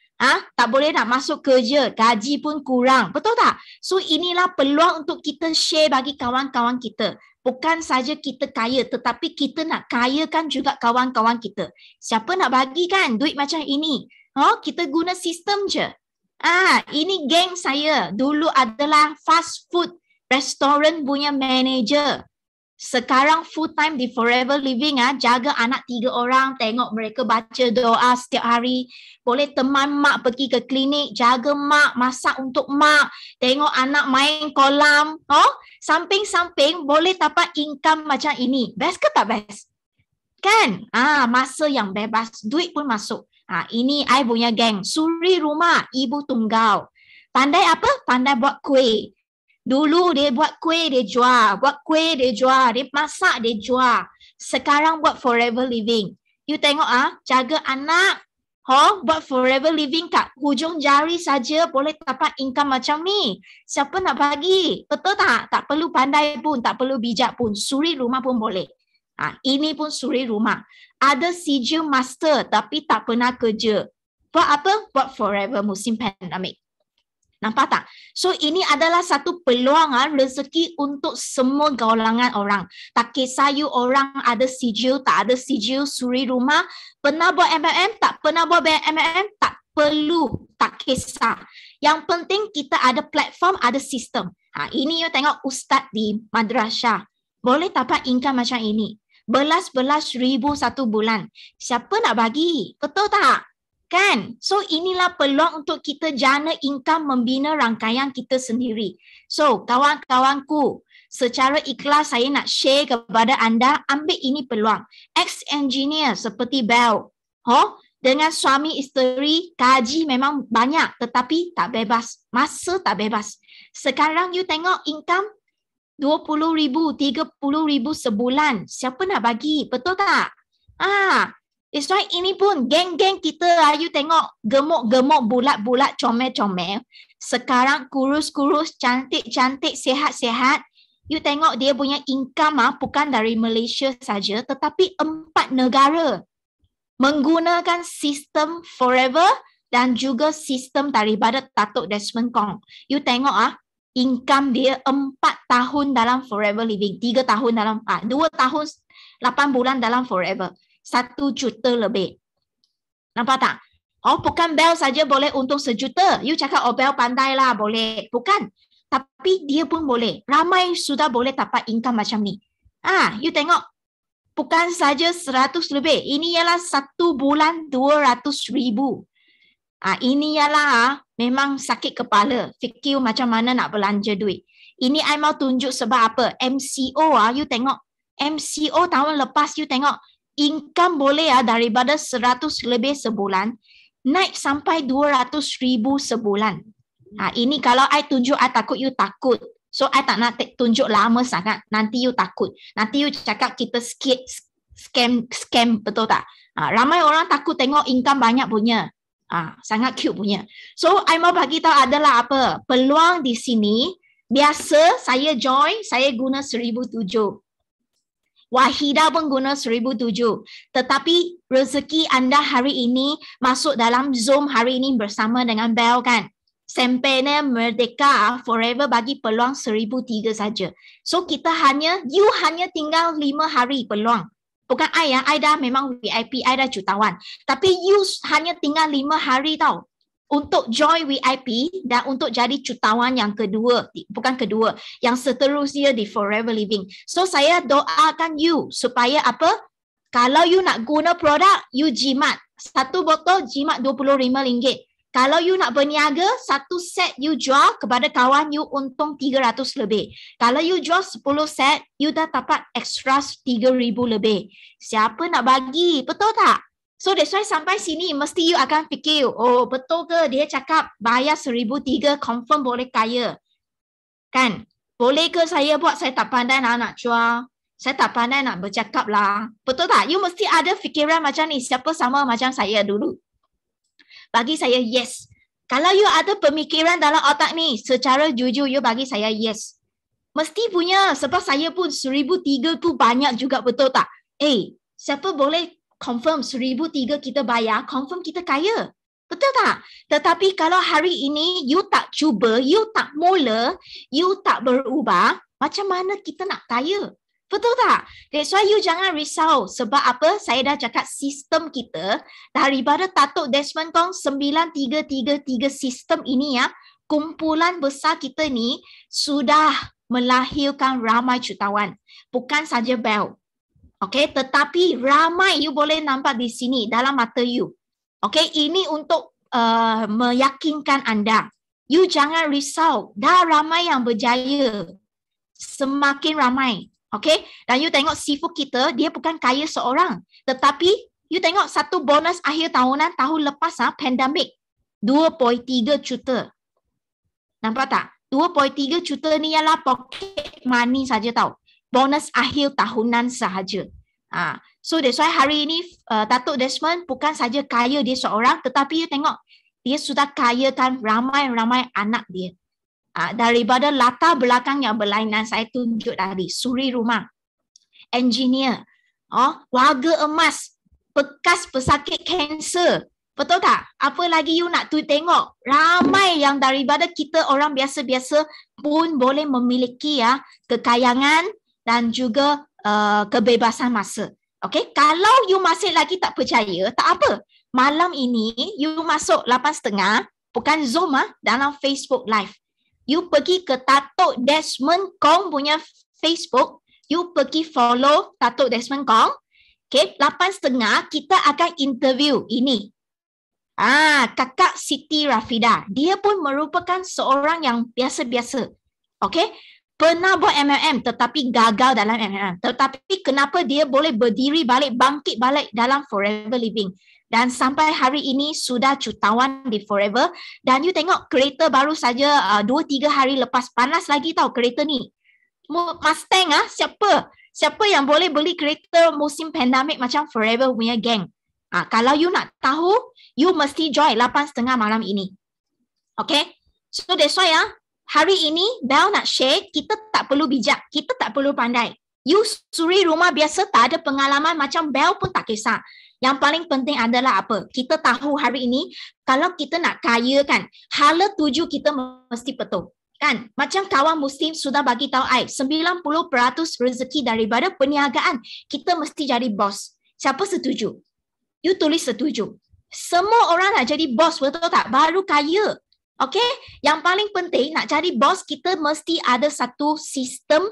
Tak boleh nak masuk kerja. Gaji pun kurang. Betul tak? So inilah peluang untuk kita share bagi kawan-kawan kita. Bukan saja kita kaya, tetapi kita nak kayakan juga kawan-kawan kita. Siapa nak bagi kan duit macam ini? Kita guna sistem je. Ini geng saya. Dulu adalah fast food restoran punya manager. Sekarang full time di Forever Living, jaga anak 3 orang, tengok mereka baca doa setiap hari. Boleh teman mak pergi ke klinik, jaga mak, masak untuk mak, tengok anak main kolam. Samping-samping boleh dapat income macam ini. Best ke tak best? Kan? Masa yang bebas, duit pun masuk. Ini I punya geng. Suri rumah, ibu tunggal. Pandai apa? Pandai buat kuih. Dulu dia buat kuih, dia jual. Buat kuih, dia jual. Dia masak, dia jual. Sekarang buat Forever Living. You tengok jaga anak. Buat Forever Living kat hujung jari saja boleh dapat income macam ni. Siapa nak bagi? Betul tak? Tak perlu pandai pun, tak perlu bijak pun. Suri rumah pun boleh. Ini pun suri rumah. Ada sijil master tapi tak pernah kerja. Buat apa? Buat Forever musim pandemik. Nampak tak? So ini adalah satu peluang rezeki untuk semua golongan orang. Tak kisah you orang ada sijil, tak ada sijil, suri rumah, pernah buat MLM, tak pernah buat MLM, tak perlu, tak kisah. Yang penting kita ada platform, ada sistem. Ini you tengok ustaz di madrasah. Boleh dapat income macam ini. Belas-belas ribu satu bulan. Siapa nak bagi? Betul tak? Kan? So inilah peluang untuk kita jana income membina rangkaian kita sendiri. So kawan-kawanku, secara ikhlas saya nak share kepada anda, ambil ini peluang. Ex-engineer seperti Bel, dengan suami isteri, gaji memang banyak tetapi tak bebas. Masa tak bebas. Sekarang you tengok income 20,000, 30,000 sebulan. Siapa nak bagi? Betul tak? It's right. Ini pun geng-geng kita, you tengok gemuk-gemuk, bulat-bulat, comel-comel. Sekarang kurus-kurus, cantik-cantik, sihat-sihat. You tengok dia punya income bukan dari Malaysia saja, tetapi 4 negara. Menggunakan sistem Forever dan juga sistem daripada Datuk Desmond Kong. You tengok income dia 4 tahun dalam Forever Living, 3 tahun dalam 2 tahun 8 bulan dalam Forever, 1 juta lebih. Nampak tak? Bukan Bel saja boleh untung 1 juta. You cakap Bel pandai lah, boleh. Bukan. Tapi dia pun boleh. Ramai sudah boleh dapat income macam ni. You tengok, bukan saja 100 lebih. Ini ialah 1 bulan 200,000. Ini ialah memang sakit kepala. Fikir macam mana nak belanja duit. Ini I mau tunjuk sebab apa. MCO you tengok. MCO tahun lepas you tengok. Income boleh daripada 100 lebih sebulan. Naik sampai 200,000 sebulan. Ini kalau I tunjuk, I takut you takut. So I tak nak tunjuk lama sangat. Nanti you takut. Nanti you cakap kita scam, betul tak? Ramai orang takut tengok income banyak punya. Sangat cute punya. So I mau bagi tahu adalah apa? Peluang di sini, biasa saya join, saya guna 1,007. Wahida pun guna 1,007. Tetapi rezeki anda hari ini masuk dalam Zoom hari ini bersama dengan Bel kan? Sempena Merdeka Forever bagi peluang 1,003 saja. So kita you hanya tinggal 5 hari peluang. Bukan I dah memang VIP, I dah jutawan. Tapi you hanya tinggal 5 hari tau. Untuk join VIP dan untuk jadi jutawan yang kedua. Bukan kedua, yang seterusnya di Forever Living. So saya doakan you supaya apa? Kalau you nak guna produk, you jimat. 1 botol jimat RM25. Kalau you nak berniaga, 1 set you jual kepada kawan you untung 300 lebih. Kalau you jual 10 set, you dah dapat extra 3,000 lebih. Siapa nak bagi? Betul tak? So that's why sampai sini mesti you akan fikir, betul ke dia cakap bayar 1,003 confirm boleh kaya. Kan? Boleh ke saya buat? Saya tak pandai nak jual. Saya tak pandai nak bercakap lah. Betul tak? You mesti ada fikiran macam ni. Siapa sama macam saya dulu? Bagi saya yes. Kalau you ada pemikiran dalam otak ni, secara jujur you bagi saya yes. Mesti punya. Sebab saya pun 1,300 tu banyak juga, betul tak? Siapa boleh confirm 1,300 kita bayar, confirm kita kaya. Betul tak? Tetapi kalau hari ini you tak cuba, you tak mula, you tak berubah, macam mana kita nak kaya? Betul tak? That's why you jangan risau. Sebab apa? Saya dah cakap sistem kita daripada Datuk Desmond Kong 9333 sistem ini ya, kumpulan besar kita ni sudah melahirkan ramai jutawan. Bukan saja Bel. Okay, tetapi ramai you boleh nampak di sini dalam mata you. Okay, ini untuk meyakinkan anda. You jangan risau. Dah ramai yang berjaya. Semakin ramai. Okay, dan you tengok seafood kita, dia bukan kaya seorang. Tetapi, you tengok satu bonus akhir tahunan, tahun lepas, pandemik. 2.3 juta. Nampak tak? 2.3 juta ni ialah pocket money saja tau. Bonus akhir tahunan sahaja. So that's why hari ini Datuk Desmond bukan saja kaya dia seorang, tetapi you tengok dia sudah kayakan ramai-ramai anak dia. Daripada latar belakang yang berlainan, saya tunjuk tadi, suri rumah, engineer, warga emas, bekas pesakit kanser. Betul tak? Apa lagi you nak tengok? Ramai yang daripada kita orang biasa-biasa pun boleh memiliki kekayangan dan juga kebebasan masa. Okay, kalau you masih lagi tak percaya, tak apa. Malam ini you masuk 8.30, bukan Zoom dalam Facebook Live. You pergi ke Datuk Desmond Kong punya Facebook, you pergi follow Datuk Desmond Kong. Okay, 8.30 kita akan interview ini. Kakak Siti Rafida. Dia pun merupakan seorang yang biasa-biasa. Okay, pernah buat MLM tetapi gagal dalam MLM. Tetapi kenapa dia boleh berdiri balik, bangkit balik dalam Forever Living. Dan sampai hari ini sudah jutawan di Forever. Dan you tengok kereta baru saja 2-3 hari lepas, panas lagi tau kereta ni. Mustang siapa yang boleh beli kereta musim pandemik macam Forever punya geng? Kalau you nak tahu, you mesti join 8.30 malam ini. Okay, so that's why hari ini Bel nak share, kita tak perlu bijak, kita tak perlu pandai. You suri rumah biasa tak ada pengalaman macam Bel pun tak kisah. Yang paling penting adalah apa? Kita tahu hari ini, kalau kita nak kaya kan, hala tuju kita mesti betul. Kan? Macam kawan Muslim sudah bagi tahu 90% rezeki daripada perniagaan. Kita mesti jadi bos. Siapa setuju? You tulis setuju. Semua orang nak jadi bos, betul tak? Baru kaya. Okay? Yang paling penting nak jadi bos, kita mesti ada satu sistem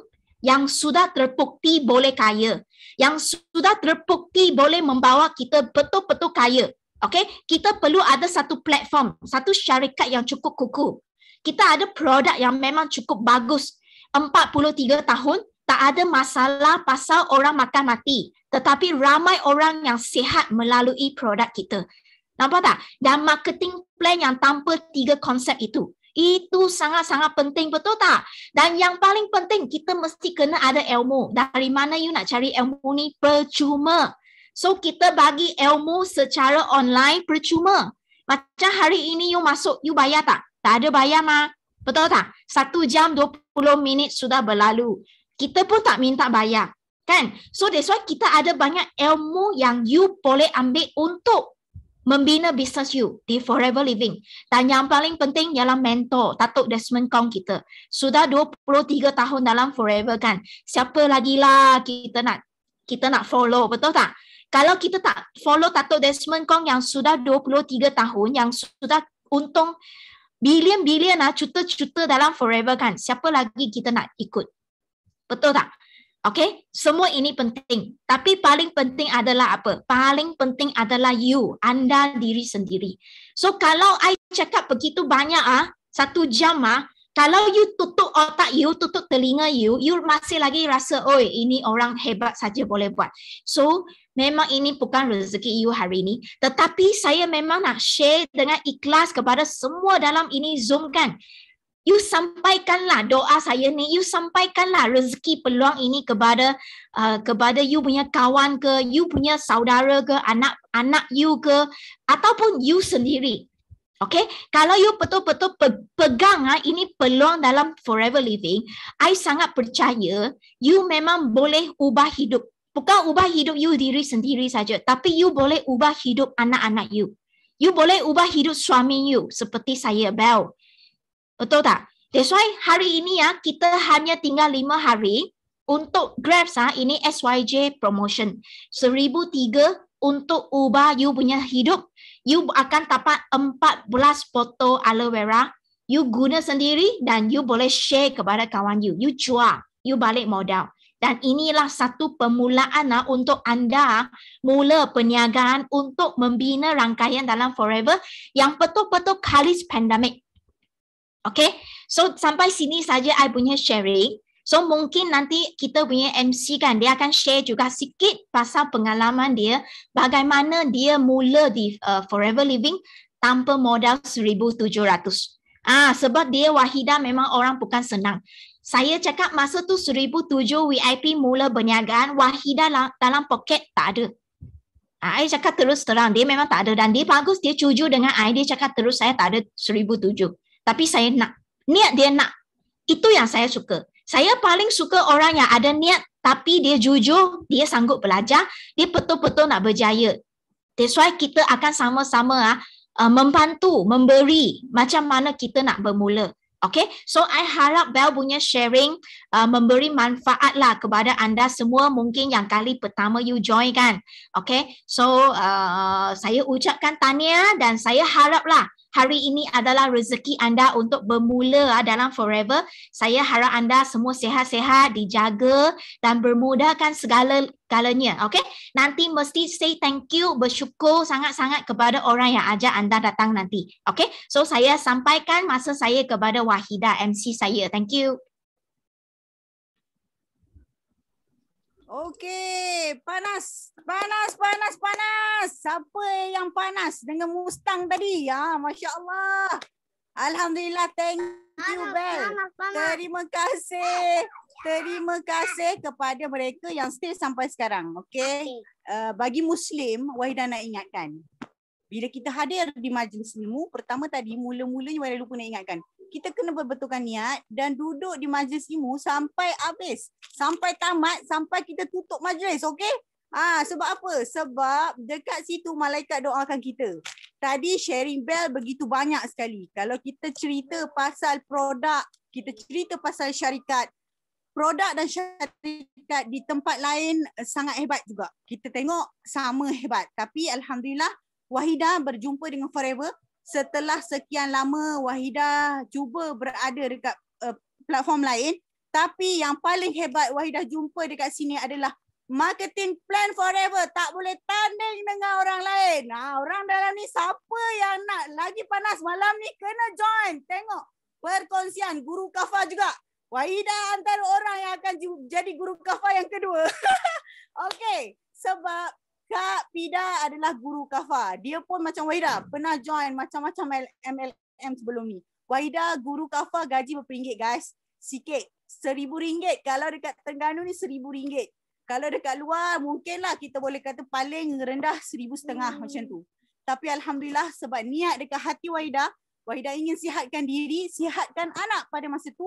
yang sudah terbukti boleh kaya. Yang sudah terbukti boleh membawa kita betul-betul kaya. Okay? Kita perlu ada satu platform, satu syarikat yang cukup kukuh. Kita ada produk yang memang cukup bagus. 43 tahun, tak ada masalah pasal orang makan mati. Tetapi ramai orang yang sihat melalui produk kita. Nampak tak? Dan marketing plan yang tanpa 3 konsep itu. Itu sangat-sangat penting, betul tak? Dan yang paling penting, kita mesti kena ada ilmu. Dari mana you nak cari ilmu ni? Percuma. So, kita bagi ilmu secara online percuma. Macam hari ini you masuk, you bayar tak? Tak ada bayar mah. Betul tak? 1 jam 20 minit sudah berlalu. Kita pun tak minta bayar. Kan? So, that's why kita ada banyak ilmu yang you boleh ambil untuk membina bisnes you di Forever Living. Dan yang paling penting ialah mentor, Datuk Desmond Kong kita. Sudah 23 tahun dalam Forever kan. Siapa lagi lah kita nak follow, betul tak? Kalau kita tak follow Datuk Desmond Kong yang sudah 23 tahun, yang sudah untung bilion-bilion juta-juta dalam Forever kan, siapa lagi kita nak ikut? Betul tak? Okay, semua ini penting. Tapi paling penting adalah apa? Paling penting adalah you, anda diri sendiri. So kalau I cakap begitu banyak 1 jam kalau you tutup otak you, tutup telinga you masih lagi rasa, oi ini orang hebat saja boleh buat. So memang ini bukan rezeki you hari ini. Tetapi saya memang nak share dengan ikhlas kepada semua dalam ini Zoom kan. You sampaikanlah doa saya ni, you sampaikanlah rezeki peluang ini kepada you punya kawan ke, you punya saudara ke, anak you ke, ataupun you sendiri. Okay, kalau you betul-betul pegang ini peluang dalam forever living, I sangat percaya you memang boleh ubah hidup. Bukan ubah hidup you diri sendiri saja, tapi you boleh ubah hidup anak-anak you. You boleh ubah hidup suami you seperti saya, Bel. Betul tak? That's why hari ini kita hanya tinggal 5 hari untuk Grab ini SYJ promotion. 1,003 untuk ubah you punya hidup. You akan dapat 14 botol aloe vera. You guna sendiri dan you boleh share kepada kawan you. You jual, you balik modal. Dan inilah satu permulaan untuk anda mula perniagaan untuk membina rangkaian dalam forever yang betul-betul khalis pandemik. Okay, so sampai sini saja I punya sharing. So mungkin nanti kita punya MC kan, dia akan share juga sikit pasal pengalaman dia, bagaimana dia mula di Forever Living tanpa modal 1,700. Sebab dia Wahidah memang orang bukan senang. Saya cakap masa tu 1,007 VIP mula berniagaan, Wahidah dalam poket tak ada. I cakap terus terang, dia memang tak ada. Dan dia bagus, dia jujur dengan I, dia cakap terus saya tak ada 1,007. Tapi saya nak, niat dia nak. Itu yang saya suka. Saya paling suka orang yang ada niat, tapi dia jujur, dia sanggup belajar, dia betul-betul nak berjaya. That's why kita akan sama-sama membantu, memberi macam mana kita nak bermula. Okay, so I harap Bel punya sharing memberi manfaat lah kepada anda semua mungkin yang kali pertama you join kan. Okay, so saya ucapkan tahniah dan saya haraplah hari ini adalah rezeki anda untuk bermula dalam forever. Saya harap anda semua sihat-sihat, dijaga dan bermudahkan segala-galanya. Okay, nanti mesti say thank you, bersyukur sangat-sangat kepada orang yang ajak anda datang nanti. Okay, so saya sampaikan masa saya kepada Wahidah, MC saya. Thank you. Okey, panas. Siapa yang panas dengan Mustang tadi? Masya Allah. Alhamdulillah, thank you, Bel. Terima kasih kepada mereka yang stay sampai sekarang. Okey. Bagi Muslim, Wahidah nak ingatkan. Bila kita hadir di majlis ilmu, pertama tadi mula-mulanya Wahidah lupa nak ingatkan. Kita kena berbetulkan niat dan duduk di majlis ilmu sampai habis. Sampai tamat, sampai kita tutup majlis, okey? Sebab apa? Sebab dekat situ malaikat doakan kita. Tadi sharing Bel begitu banyak sekali. Kalau kita cerita pasal produk, kita cerita pasal syarikat, produk dan syarikat di tempat lain sangat hebat juga. Kita tengok sama hebat. Tapi Alhamdulillah, Wahidah berjumpa dengan Forever. Setelah sekian lama Wahidah cuba berada dekat platform lain, tapi yang paling hebat Wahidah jumpa dekat sini adalah marketing plan Forever. Tak boleh tanding dengan orang lain. Orang dalam ni siapa yang nak lagi panas malam ni kena join. Tengok perkongsian guru kafah juga. Wahidah antara orang yang akan jadi guru kafah yang kedua. Okey, sebab Kak Pida adalah guru kafah. Dia pun macam Wahidah, pernah join macam-macam MLM sebelum ni. Wahidah guru kafah gaji berapa ringgit guys? Sikit. RM1,000. Kalau dekat Terengganu ni RM1,000. Kalau dekat luar mungkinlah kita boleh kata paling rendah RM1,500 macam tu. Tapi Alhamdulillah sebab niat dekat hati Wahidah, Wahidah ingin sihatkan diri, sihatkan anak pada masa tu.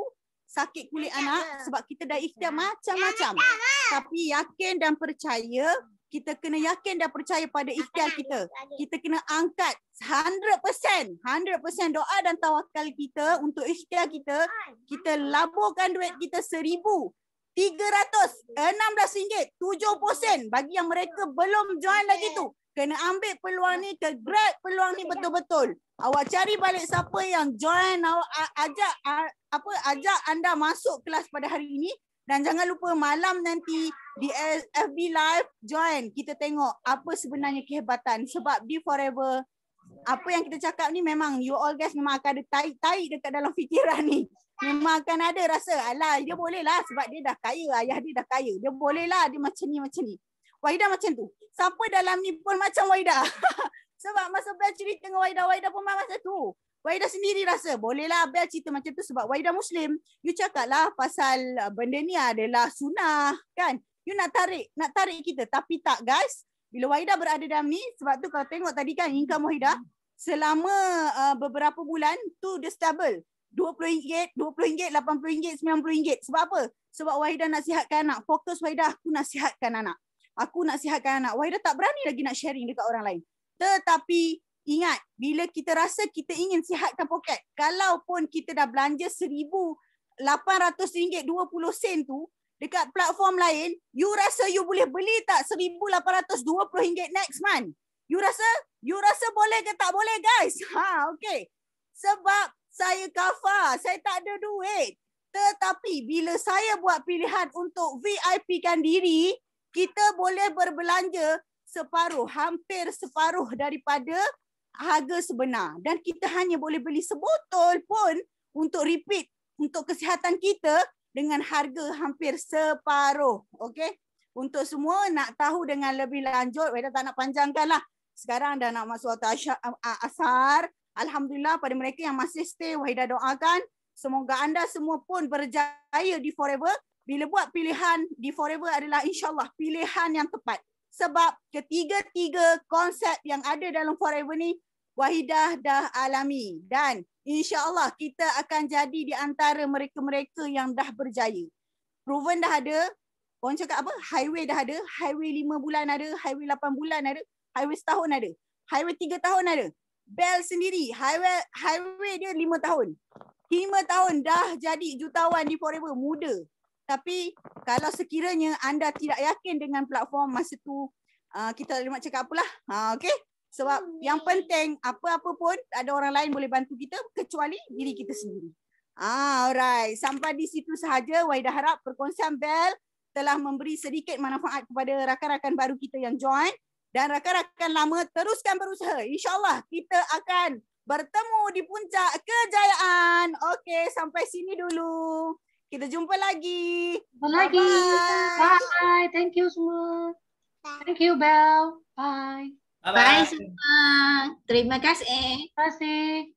Sakit kulit anak sebab kita dah ikhtiar macam-macam. Tapi yakin dan percaya, kita kena yakin dan percaya pada ikhtiar kita. Kita kena angkat 100% doa dan tawakal kita untuk ikhtiar kita. Kita laburkan duit kita RM1,316, 7%. Bagi yang mereka belum join lagi tu, kena ambil peluang ni, ke grab peluang ni betul-betul. Awak cari balik siapa yang join, ajak anda masuk kelas pada hari ini. Dan jangan lupa malam nanti di FB Live join. Kita tengok apa sebenarnya kehebatan. Sebab di Forever, apa yang kita cakap ni memang you all guys memang akan ada tai dekat dalam fikiran ni. Memang akan ada rasa, alah dia boleh lah sebab dia dah kaya, ayah dia dah kaya. Dia boleh lah dia macam ni. Wahidah macam tu. Siapa dalam ni pun macam Wahidah. Sebab masa Bel cerita dengan Wahidah pun macam tu. Wahida sendiri rasa bolehlah Bel cerita macam tu sebab Wahida Muslim. You cakaplah pasal benda ni adalah sunnah kan. You nak tarik kita. Tapi tak guys. Bila Wahida berada dalam ni, sebab tu kalau tengok tadi kan income Wahida selama beberapa bulan tu dia stable. RM20, RM20, RM80, RM90. Sebab apa? Sebab Wahida nak sihatkan anak. Fokus Wahida, aku nak sihatkan anak. Aku nak sihatkan anak. Wahida tak berani lagi nak sharing dekat orang lain. Tetapi ingat, bila kita rasa kita ingin sihatkan poket, kalaupun kita dah belanja RM1,800.20 tu dekat platform lain, you rasa you boleh beli tak RM1,820 next month? You rasa boleh ke tak boleh guys? Okay. Sebab saya kafar, saya tak ada duit. Tetapi bila saya buat pilihan untuk VIP-kan diri, kita boleh berbelanja separuh, hampir separuh daripada harga sebenar. Dan kita hanya boleh beli sebotol pun untuk repeat untuk kesihatan kita dengan harga hampir separuh. Okey? Untuk semua nak tahu dengan lebih lanjut, Wahida tak nak panjangkan lah. Sekarang dah nak masuk waktu asar. Alhamdulillah pada mereka yang masih stay, Wahida doakan semoga anda semua pun berjaya di Forever. Bila buat pilihan di Forever adalah insyaAllah pilihan yang tepat. Sebab ketiga-tiga konsep yang ada dalam Forever ni Wahidah dah alami. Dan insyaAllah kita akan jadi di antara mereka-mereka yang dah berjaya. Proven dah ada. Orang cakap apa? Highway dah ada. Highway 5 bulan ada. Highway 8 bulan ada. Highway setahun ada. Highway 3 tahun ada. Bel sendiri. Highway dia 5 tahun. 5 tahun dah jadi jutawan di Forever. Muda. Tapi kalau sekiranya anda tidak yakin dengan platform masa tu, kita nak cakap apalah. Okay? Sebab yang penting apa-apa pun ada orang lain boleh bantu kita kecuali diri kita sendiri. Alright. Sampai di situ sahaja. Wahida harap perkongsian Bel telah memberi sedikit manfaat kepada rakan-rakan baru kita yang join. Dan rakan-rakan lama teruskan berusaha. InsyaAllah kita akan bertemu di puncak kejayaan. Okey, sampai sini dulu. Kita jumpa lagi. Bye. Thank you semua. Thank you, Bel. Bye. Bye semua. Terima kasih. Terima kasih.